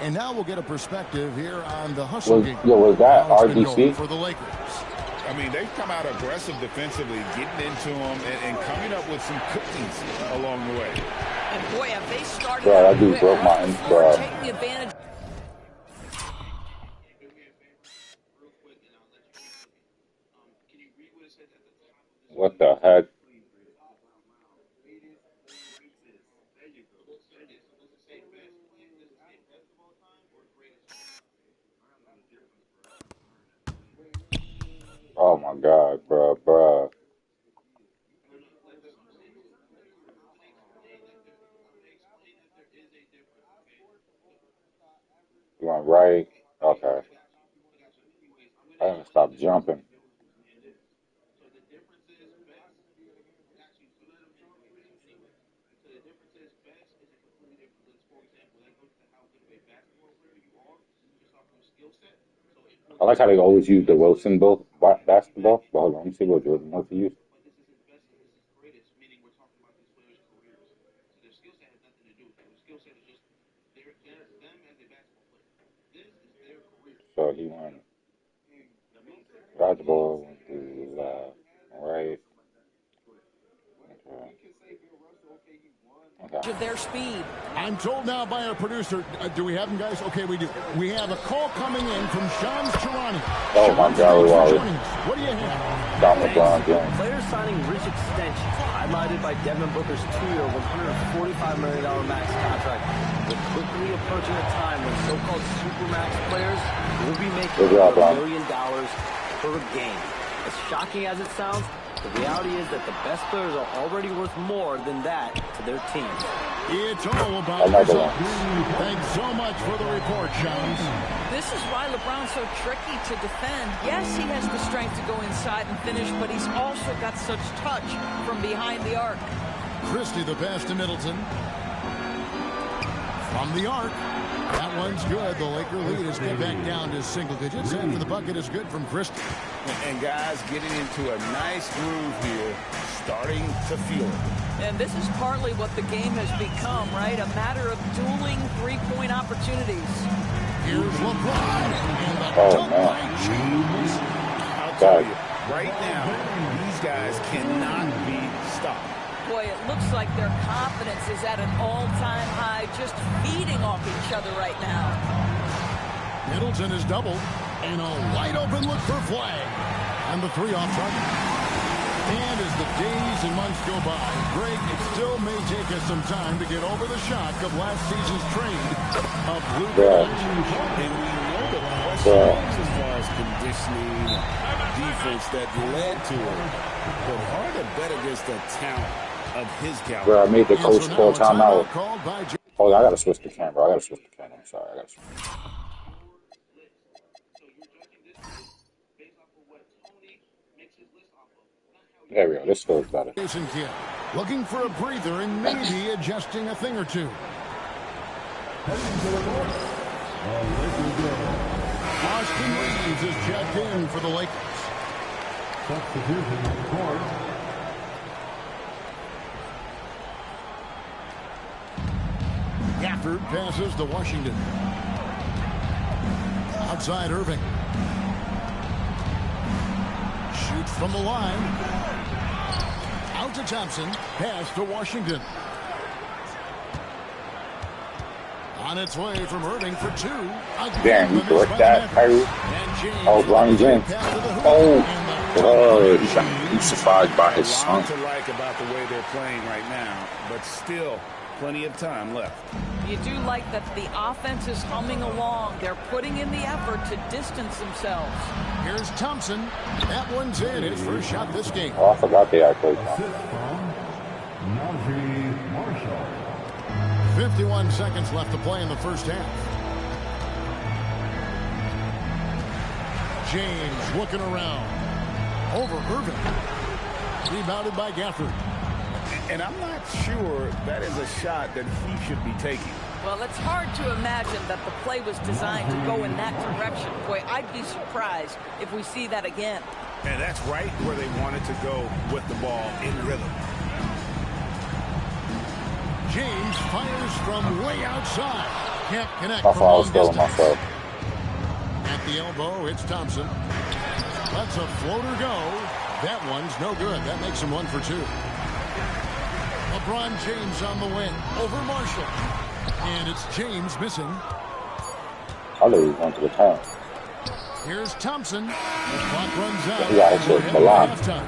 And now we'll get a perspective here on the hustle game. Was that RDC? For the Lakers. I mean, they've come out aggressive defensively, getting into them and coming up with some cookies along the way. And boy, have they started Bro, out that dude quick, broke my running the floor, Instagram. taking advantage. What the heck? Oh my God, bro. You went right? Okay. I gotta stop jumping. I like how they always use the Wilson basketball. But hold on, let me see what Jordan wants to use. So he went dodgeball, went to right. Okay. Of their speed. I'm told now by our producer, do we have him, guys? Okay, we do. We have a call coming in from Shams Charania. Oh my God, What do you have? LeBron James. Players signing rich extensions, highlighted by Devin Booker's 2-year, $145 million max contract. We're quickly approaching a time when so-called supermax players will be making $1 million per game. As shocking as it sounds, the reality is that the best players are already worth more than that to their teams. It's all about yourself. Thanks so much for the report, Shams. This is why LeBron's so tricky to defend. Yes, he has the strength to go inside and finish, but he's also got such touch from behind the arc. Christie the pass to Middleton. From the arc. That one's good. The Laker lead is get back down to single digits. After the bucket is good from Christie. And guys getting into a nice groove here, starting to feel it. And this is partly what the game has become, right? A matter of dueling three-point opportunities. Here's LeBron. And the dunk by James. I'll tell you, right now, these guys cannot be stopped. Boy, it looks like their confidence is at an all-time high, just feeding off each other right now. Middleton is doubled. And a wide-open look for flag. And the three off target. And as the days and months go by, Greg, it still may take us some time to get over the shock of last season's trade of Luka. And we know the questions as far as conditioning, defense that led to it. But hard to bet against the talent of his caliber. Bro, I made the coach call timeout. Oh, I gotta switch the camera. I'm sorry. I gotta switch. There we go. This feels better. Looking for a breather and maybe adjusting a thing or two. Austin Reeves is checked in for the Lakers. Gafford passes to Washington. Outside Irving. Shoots from the line. Out to Thompson. Pass to Washington. On its way from Irving for two. Damn, you correct that, Kyrie. Oh, Bronny James. Oh, he got crucified by his son. To like about the way they're playing right now, but still plenty of time left. You do like that the offense is humming along. They're putting in the effort to distance themselves. Here's Thompson. That one's in. His first shot this game. Oh, I forgot they actually. 51 seconds left to play in the first half. James looking around. Over Irving. Rebounded by Gafford. And I'm not sure that is a shot that he should be taking. Well, it's hard to imagine that the play was designed to go in that direction. Boy, I'd be surprised if we see that again. And that's right where they wanted to go with the ball in rhythm. James fires from way outside. Can't connect. I was still on myself. At the elbow, it's Thompson. Lets a floater go. That one's no good. That makes him 1 for 2. LeBron James on the wing over Marshall. And it's James missing. I know he's going to the top. Here's Thompson. The clock runs out. Yeah, it's a lot. Halftime.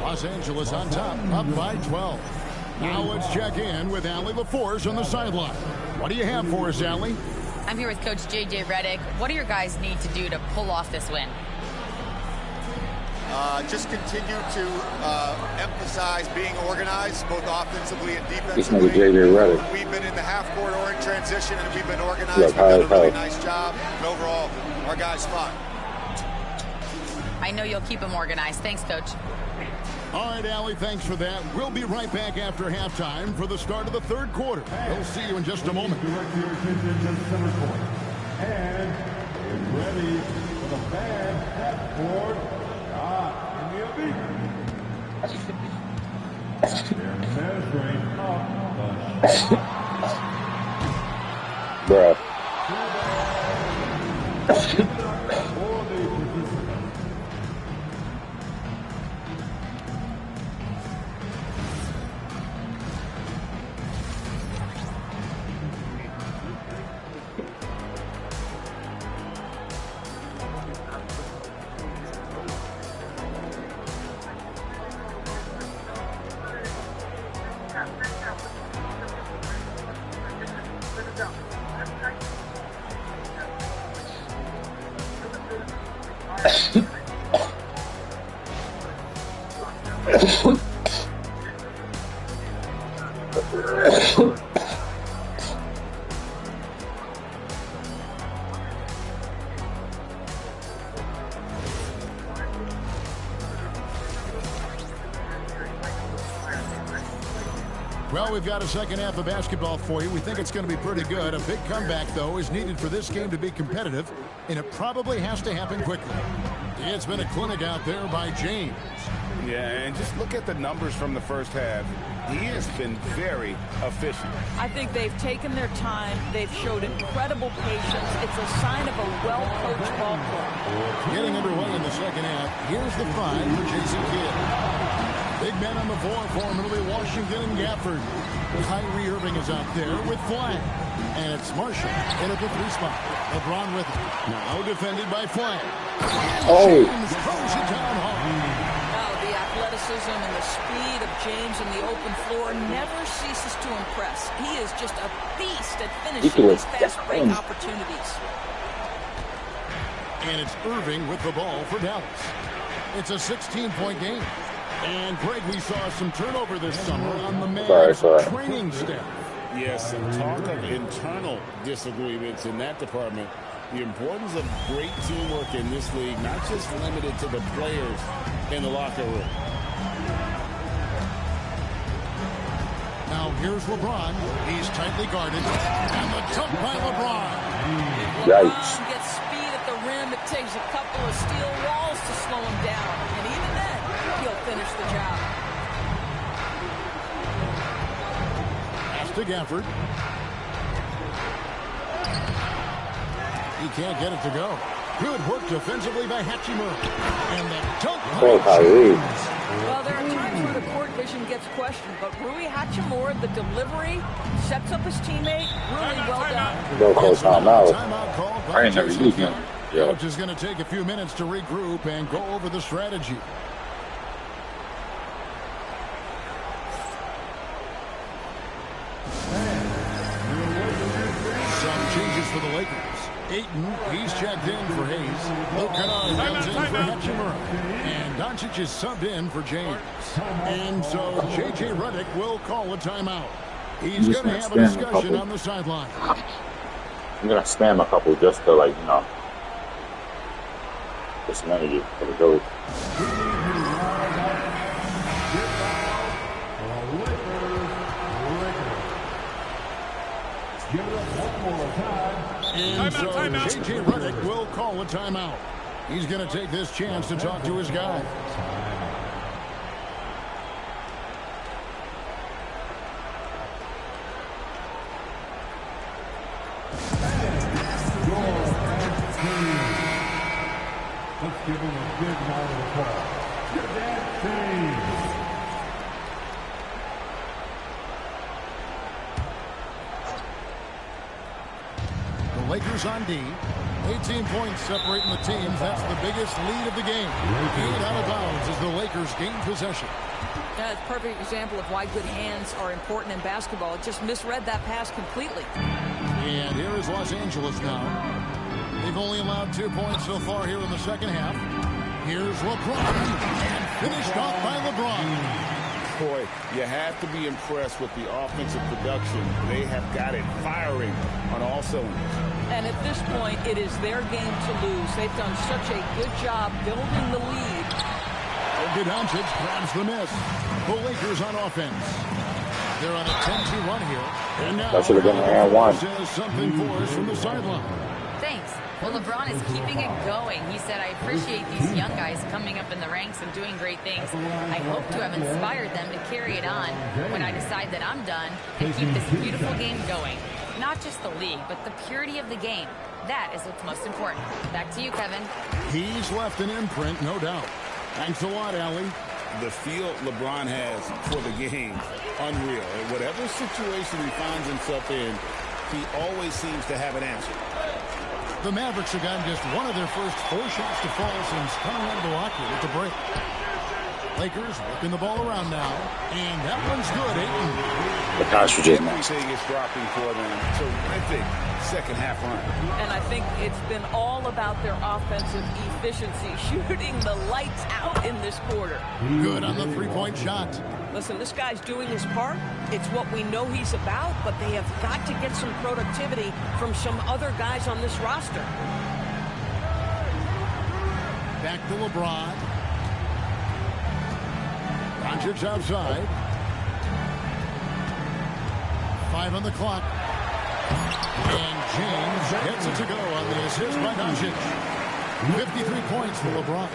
Los Angeles on top, up by 12. Now let's check in with Allie LaForce on the sideline. What do you have for us, Allie? I'm here with Coach J.J. Redick. What do your guys need to do to pull off this win? Just continue to emphasize being organized, both offensively and This defensively. nigga J.J. Redick. We've been in the half-court or in transition, and we've been organized. Yeah, We've done a really high. nice job. And overall, our guys fought. I know you'll keep them organized. Thanks, Coach. All right, Allie, thanks for that. We'll be right back after halftime for the start of the third quarter. We'll see you in just a moment. Direct your attention to the center court. And get ready for the band step forward. In the elite. They're measuring up the shot. Bruh. Well, we've got a second half of basketball for you. We think it's going to be pretty good. A big comeback, though, is needed for this game to be competitive, and it probably has to happen quickly. It's been a clinic out there by James. Yeah, and just look at the numbers from the first half. He has been very efficient. I think they've taken their time. They've showed incredible patience. It's a sign of a well-coached ball club. Getting underway in the second half. Here's the five for Jason Kidd. Big men on the floor for him. It'll be Washington and Gafford. Kyrie Irving is out there with Flag. And it's Marshall in at the 3 spot. LeBron with it. Now defended by Flag. Oh. James throws it down hard. Now the athleticism and the speed of James in the open floor never ceases to impress. He is just a beast at finishing these fast break opportunities. And it's Irving with the ball for Dallas. It's a 16-point game. And, Greg, we saw some turnover this summer on the Mavs training staff. Yes, and talk of internal disagreements in that department. The importance of great teamwork in this league, not just limited to the players in the locker room. Now, here's LeBron. He's tightly guarded. And the dunk by LeBron. LeBron gets speed at the rim. It takes a couple of steel walls to slow him down. And even then, he'll finish the job. Pass to Gafford. He can't get it to go. Good work defensively by Hachimura. And the dunk by James. Well, there are times where the court vision gets questioned, but Rui Hachimura, the delivery, sets up his teammate. Really well done. Go call timeout. Timeout called by I ain't never used him. Yeah. Coach is going to take a few minutes to regroup and go over the strategy. Some changes for the Lakers. Ayton, he's checked in for Hayes. Luke Kennard comes in for Hachimura. And Doncic is subbed in for James. And so J.J. Redick will call a timeout. He's going to have a discussion on the sideline. I'm going to spam a couple just to, like, you know, get some energy for the goat. Give it up one more time. And so J.J. Redick will call a timeout. He's going to take this chance to talk to his guy. Let's give it The Lakers on D. 18 points separating the teams. That's the biggest lead of the game. And out of bounds as the Lakers gain possession. Yeah, it's a perfect example of why good hands are important in basketball. It just misread that pass completely. And here is Los Angeles now. They've only allowed 2 points so far here in the second half. Here's LeBron. And finished off by LeBron. Boy, you have to be impressed with the offensive production. They have got it firing on all cylinders. And at this point, it is their game to lose. They've done such a good job building the lead. Doncic grabs the miss. The Lakers on offense. They're on a 10-2 run here. And now that should have been round one. Says something for us from the sideline. Thanks. Well, LeBron is keeping it going. He said, I appreciate these young guys coming up in the ranks and doing great things. I hope to have inspired them to carry it on when I decide that I'm done and keep this beautiful game going. Not just the league, but the purity of the game. That is what's most important. Back to you, Kevin. He's left an imprint, no doubt. Thanks a lot, Allie. The feel LeBron has for the game, unreal. In whatever situation he finds himself in, he always seems to have an answer. The Mavericks have gotten just one of their first 4 shots to fall since coming out of the locker room at the break. Lakers working the ball around now, and that one's good, Ayton. The pass was just everything is dropping for them. Terrific second half run. And I think it's been all about their offensive efficiency, shooting the lights out in this quarter. Good on the three-point shot. Listen, this guy's doing his part. It's what we know he's about, but they have got to get some productivity from some other guys on this roster. Back to LeBron. Doncic outside. 5 on the clock. And James gets it to go on the assist by Doncic. 53 points for LeBron.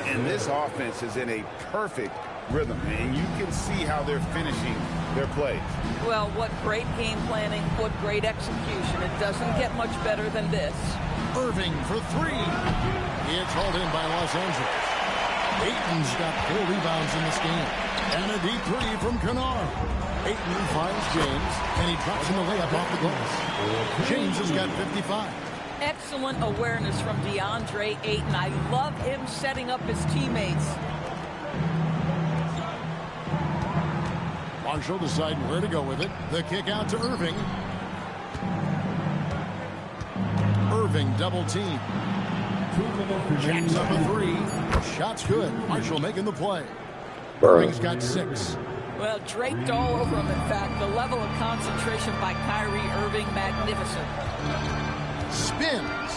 And this offense is in a perfect rhythm, and you can see how they're finishing their plays. Well, what great game planning, what great execution. It doesn't get much better than this. Irving for 3. It's hauled in by Los Angeles. Ayton's got 4 rebounds in this game. And a deep 3 from Kennard. Ayton finds James, and he drops him a layup off the glass. James has got 55. Excellent awareness from DeAndre Ayton. I love him setting up his teammates. Marshall deciding where to go with it. The kick out to Irving. Irving double team. Jacks up a 3. Shot's good. Marshall making the play. Irving's got 6. Well, draped all over him, in fact. The level of concentration by Kyrie Irving, magnificent. Spins.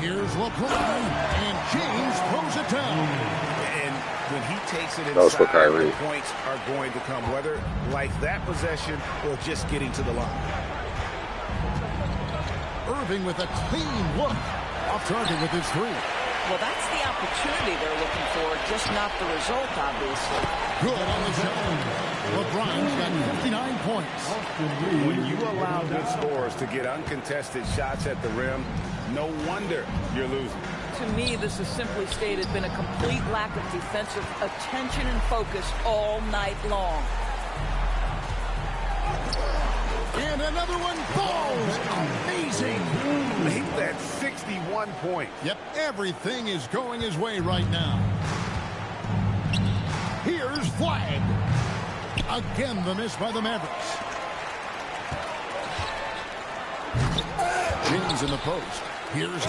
Here's LeBron. And James throws it down. And when he takes it inside, the points are going to come, whether like that possession or just getting to the line. Irving with a clean look. Off target with his 3. Well, that's the opportunity they're looking for, just not the result, obviously. Good on the zone. LeBron's got 59 points. When you allow good scorers to get uncontested shots at the rim, no wonder you're losing. To me, this has simply stated been a complete lack of defensive attention and focus all night long. And another one falls. Amazing. Made that 61 points. Yep, everything is going his way right now. Here's Flag. Again, the miss by the Mavericks. James in the post. Here's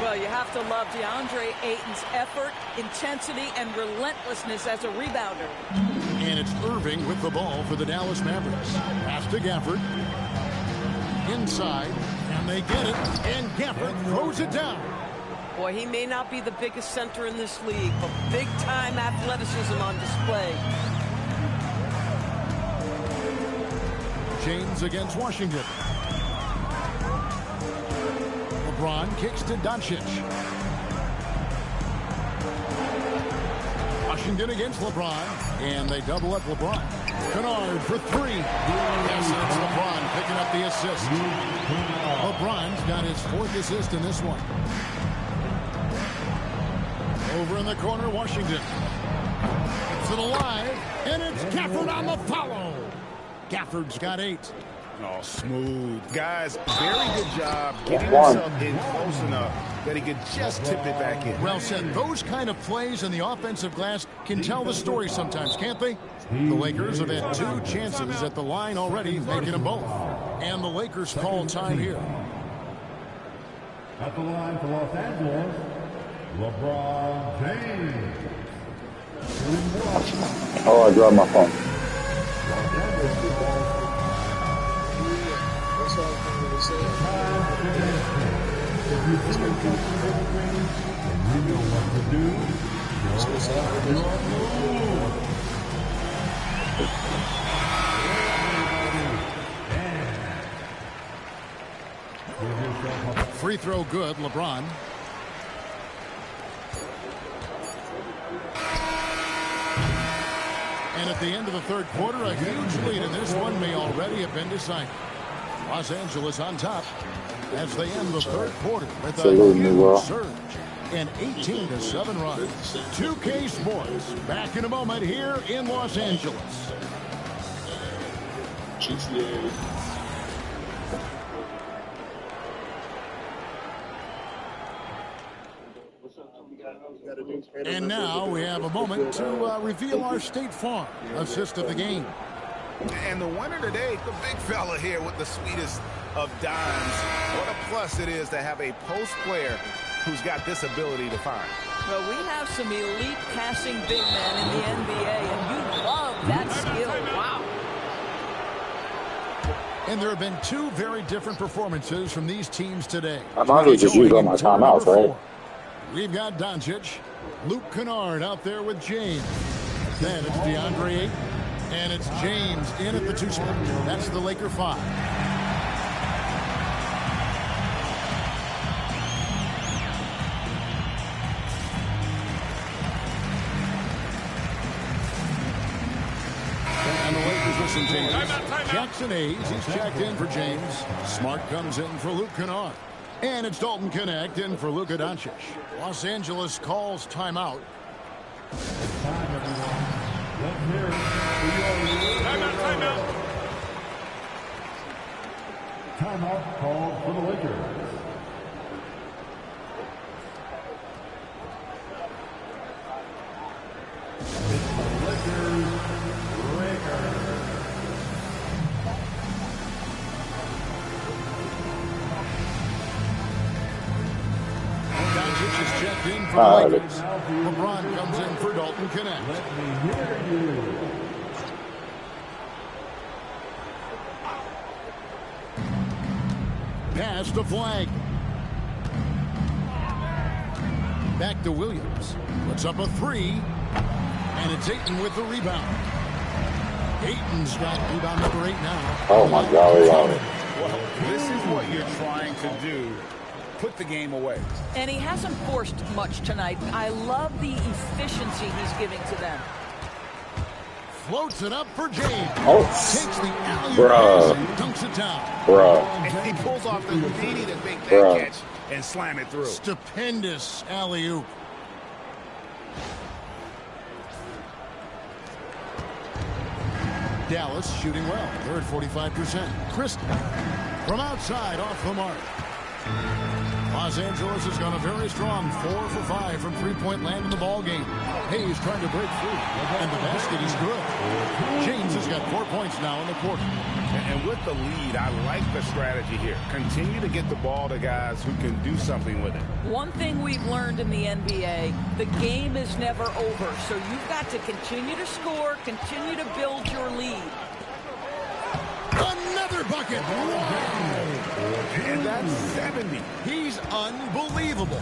Well, you have to love DeAndre Ayton's effort, intensity, and relentlessness as a rebounder. And it's Irving with the ball for the Dallas Mavericks. Pass to Gafford. Inside, and they get it, and Gafford throws it down. Boy, he may not be the biggest center in this league, but big-time athleticism on display. James against Washington. LeBron kicks to Doncic. Washington against LeBron, and they double up LeBron. Kennard for 3. Yes, it's LeBron picking up the assist. LeBron's got his 4th assist in this one. over in the corner, Washington. It's it alive, and it's Gafford on the follow. Gafford's got 8. Oh, smooth. Guys, very good job getting himself in close enough that he could just tip it back in. Well said. Those kind of plays in the offensive glass can tell the story sometimes, can't they? The Lakers have had 2 chances at the line already, making them both. And the Lakers call time here. At the line for Los Angeles, LeBron James. Oh, I dropped my phone. Free throw good, LeBron. And at the end of the third quarter, a huge lead in this one may already have been decided. Los Angeles on top as they end the third quarter with a huge surge. An 18-7 run. 2K Sports back in a moment here in Los Angeles. And now we have a moment to reveal our State Farm assist of the game. And the winner today, the big fella here with the sweetest of dimes. What a plus it is to have a post player who's got this ability to find. Well, we have some elite passing big men in the NBA, and you love that skill. Wow. And there have been 2 very different performances from these teams today. I might as well just use all my timeouts, right? We've got Doncic, Luke Kennard out there with James. Then it's DeAndre Ayton, and it's James in at the 2 spot. That's the Laker 5. And the Lakers with some changes. Jackson Hayes, he's checked in for James. Smart comes in for Luke Kennard. And it's Dalton Connect in for Luka Doncic. Los Angeles calls timeout. Timeout. Timeout called for the Lakers. It's the Lakers. Doncic is checked in for the Lakers. LeBron comes in for Dalton Connect. Let me hear you. Pass to Flag. Back to Williams. Puts up a 3. And it's Ayton with the rebound. Ayton's got rebound number 8 now. Oh, my God. Well, this is what you're trying to do. Put the game away. And he hasn't forced much tonight. I love the efficiency he's giving to them. Floats it up for James. Oh, takes the bruh. and dunks it down. Bruh. And he pulls off the Houdini to make that catch and slam it through. Stupendous alley-oop. Dallas shooting well. They're at 45%. Christie from outside off the mark. Los Angeles has gone a very strong 4 for 5 from three-point land in the ball game. Hayes trying to break free, and the basket is good. James has got 4 points now in the quarter. And with the lead, I like the strategy here. Continue to get the ball to guys who can do something with it. One thing we've learned in the NBA, the game is never over. So you've got to continue to score, continue to build your lead. Another bucket. And that's 70. He's unbelievable.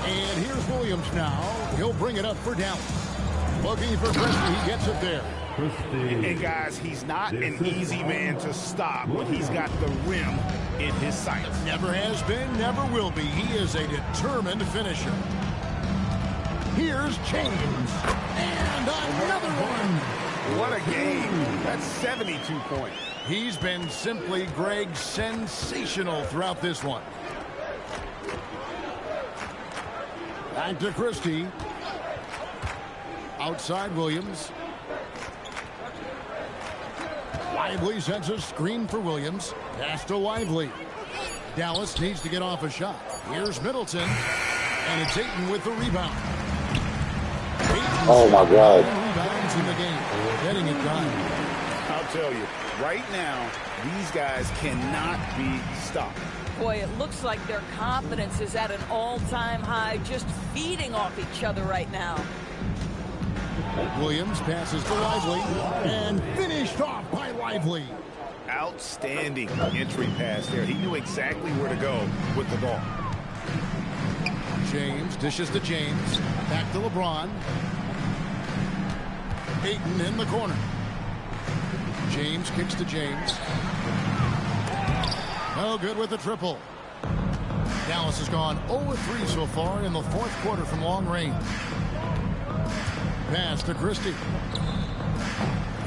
And here's Williams now. He'll bring it up for Dallas. Looking for Christie. He gets it there. And guys, he's not an easy man to stop when he's got the rim in his sights. Never has been, never will be. He is a determined finisher. Here's James. And another one. What a game. That's 72 points. He's been simply, Greg, sensational throughout this one. Back to Christie. Outside Williams. Lively sends a screen for Williams. Pass to Lively. Dallas needs to get off a shot. Here's Middleton. And it's Ayton with the rebound. Oh my God. Rebounds in the game. Getting it done. I'll tell you, right now, these guys cannot be stopped. Boy, it looks like their confidence is at an all-time high, just feeding off each other right now. Williams passes to Lively and finished off by Lively. Outstanding entry pass there. He knew exactly where to go with the ball. James dishes to James. Back to LeBron. Ayton in the corner. James kicks to James. No good with the triple. Dallas has gone 0-3 so far in the fourth quarter from long range. Pass to Christie.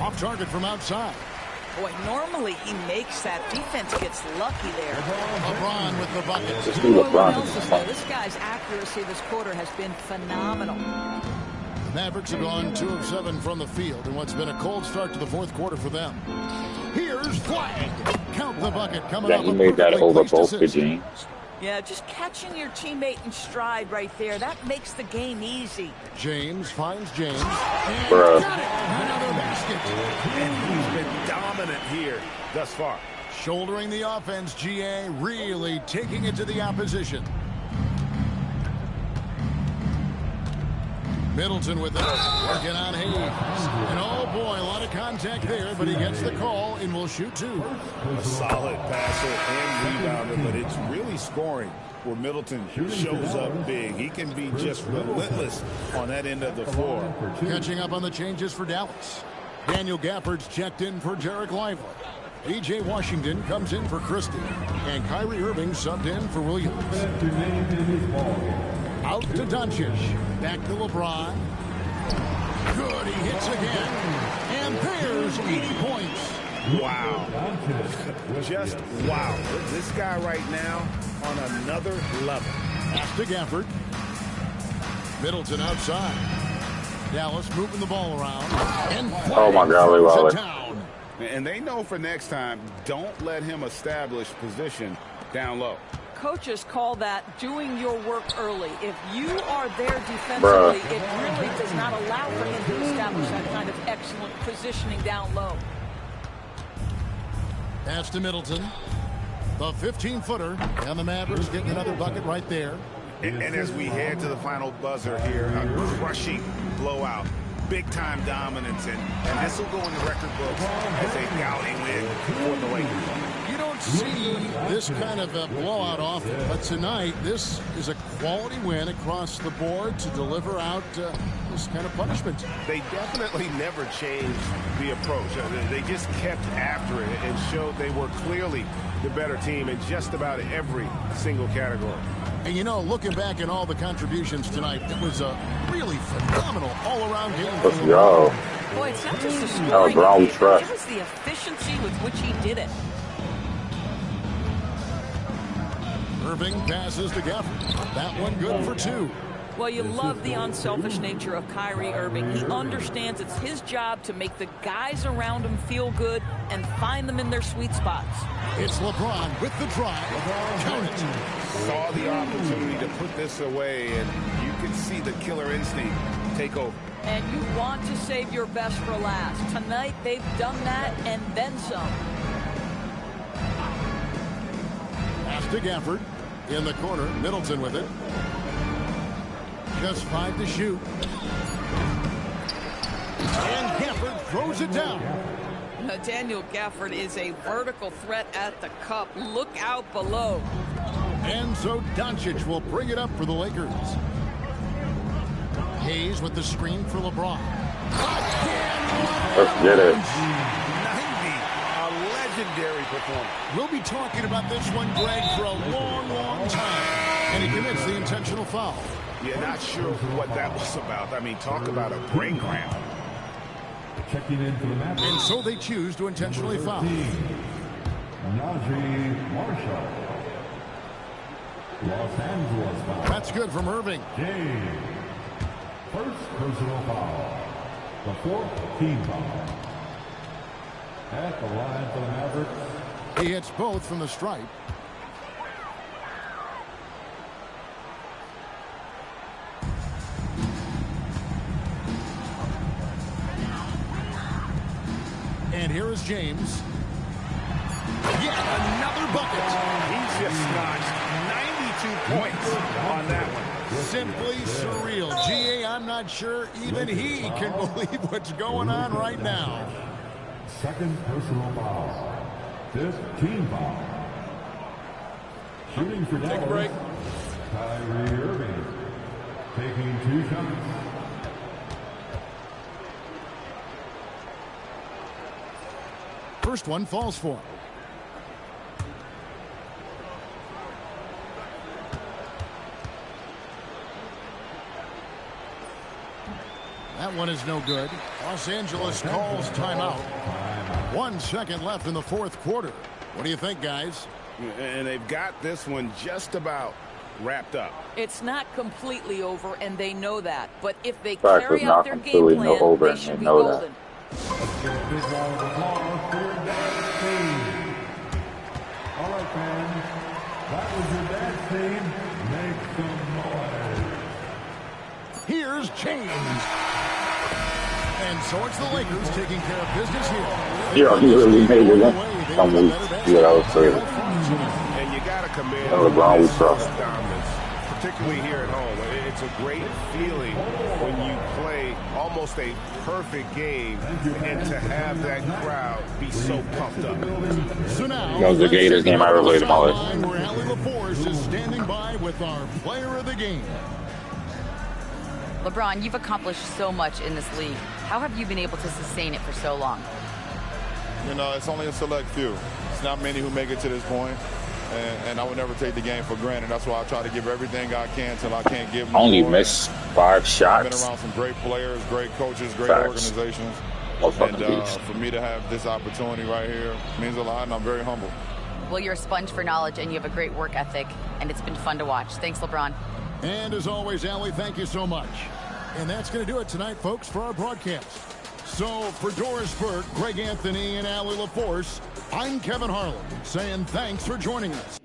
Off target from outside. Boy, normally he makes that. Defense gets lucky there. LeBron with the bucket. Let's do LeBron. This guy's accuracy this quarter has been phenomenal. The Mavericks have gone 2 of 7 from the field in what's been a cold start to the fourth quarter for them. Here's Flag. Count the bucket coming up. He made that over both the James. Yeah, just catching your teammate in stride right there. That makes the game easy. James finds James. Bro. Another basket. And he's been dominant here thus far. Shouldering the offense, GA really taking it to the opposition. Middleton with it, working on Hayes. And oh boy, a lot of contact there, but he gets the call and will shoot 2. A solid passer and rebounder, but it's really scoring where Middleton shows up big. He can be just relentless on that end of the floor. Catching up on the changes for Dallas. Daniel Gafford's checked in for Jarek Lively. P.J. Washington comes in for Christie. And Kyrie Irving subbed in for Williams. Out to Doncic. Back to LeBron. Good, he hits again. And there's 80 points. Wow. Just wow. This guy right now on another level. Pass to Gafford. Middleton outside. Dallas moving the ball around. And oh my God, Wally. And they know for next time, don't let him establish position down low. Coaches call that doing your work early. If you are there defensively, it really does not allow for him to establish that kind of excellent positioning down low. Pass to Middleton. The 15-footer. And the Mavericks getting another bucket right there. And as we head to the final buzzer here, a crushing blowout. Big-time dominance, and this will go in the record books as a gouty win for the Lakers. You don't see this kind of a blowout often, but tonight this is a quality win across the board to deliver out this kind of punishment. They definitely never changed the approach. They just kept after it and showed they were clearly the better team in just about every single category. And you know, looking back at all the contributions tonight, it was a really phenomenal all-around game. Let's go. Boy, it's not just the scoring. It was the efficiency with which he did it. Irving passes to Gafford. That one good for 2. Well, you love the unselfish nature of Kyrie Irving. He understands it's his job to make the guys around him feel good and find them in their sweet spots. It's LeBron with the drive. Count it. Saw the opportunity to put this away, and you can see the killer instinct take over. And you want to save your best for last. Tonight, they've done that and then some. Pass to Gafford. In the corner, Middleton with it. Just 5 to shoot. And Gafford throws it down. Daniel Gafford is a vertical threat at the cup. Look out below. And so Doncic will bring it up for the Lakers. Hayes with the screen for LeBron. Let's get it. 90, a legendary performance. We'll be talking about this one, Greg, for a long, long time. And he commits the intentional foul. Yeah, not sure what that was about. I mean, talk about a brain cramp. Checking in for the Mavericks. And so they choose to intentionally foul. Najee Marshall. Los Angeles foul. That's good from Irving. James. First personal foul. The fourth team foul. At the line for the Mavericks. He hits both from the stripe. And here is James. Yet another bucket. He's just notched 92 points on that one. Simply surreal. GA, I'm not sure even he can believe what's going on right now. Second personal foul. Fifth team foul. Shooting for Dallas. Take a break. Kyrie Irving taking 2 shots. First one falls for him. That one is no good. Los Angeles calls timeout. 1 second left in the fourth quarter. What do you think, guys? And they've got this one just about wrapped up. It's not completely over, and they know that. But if they Fact carry was out not their game completely plan, over, they and should they be know golden. Let's get a big round of applause for your dance team. All right, fans. That was your dance team. Make some noise. Here's James. And so it's the Lakers taking care of business here. Yeah, he really made it in some weeks. Yeah, that was crazy. And you got to commend LeBron we trust. dominance, particularly here at home. It's a great feeling when you play almost a perfect game and to have that crowd be so pumped up. So now, That was the greatest game I ever played in my life. where Allie LaForce is standing by with our player of the game. LeBron, you've accomplished so much in this league. How have you been able to sustain it for so long? You know, it's only a select few. It's not many who make it to this point. And I would never take the game for granted. That's why I try to give everything I can till I can't give more. Only missed 5 I've shots. been around some great players, great coaches, great Facts. organizations. Motherfucking And beast. for me to have this opportunity right here means a lot, and I'm very humble. Well, you're a sponge for knowledge, and you have a great work ethic, and it's been fun to watch. Thanks, LeBron. And as always, Allie, thank you so much. And that's going to do it tonight, folks, for our broadcast. So for Doris Burke, Greg Anthony, and Allie LaForce, I'm Kevin Harlan saying thanks for joining us.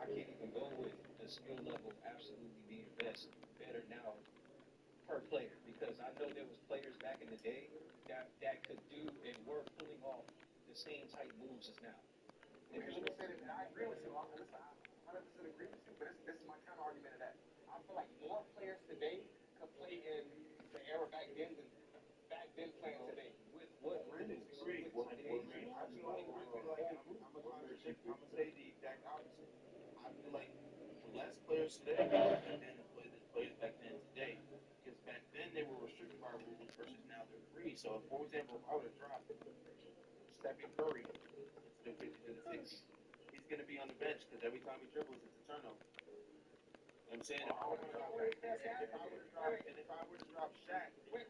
I can't even go with the skill level absolutely being best, better now per player, because I know there was players back in the day that could do and were pulling off the same type moves as now. And I agree with you. Listen, I 100% agree with you, but this is my counter argument to that. I feel like more players today could play in the era back then than playing today. With what? I disagree. I'm going to say the exact opposite. I feel like less players today than the players back then today. Because back then they were restricted by rules versus now they're free. So, for example, if I would have dropped Stephen Curry to the 50s to the 60s, he's going to be on the bench because every time he dribbles, it's a turnover. You know what I'm saying? If I were to drop Shaq, wait,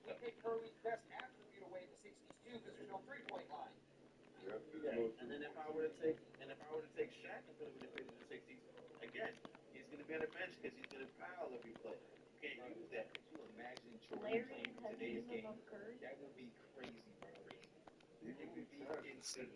we take Curry's best attribute away in the 60s too because there's no three-point line. And then if I were to take Shaq and put him in the 50s and 60s, again, he's going to be on the bench because he's going to foul every play. You can't use that. Could you imagine Jordan playing in today's game? That would be crazy, bro. It would be insane.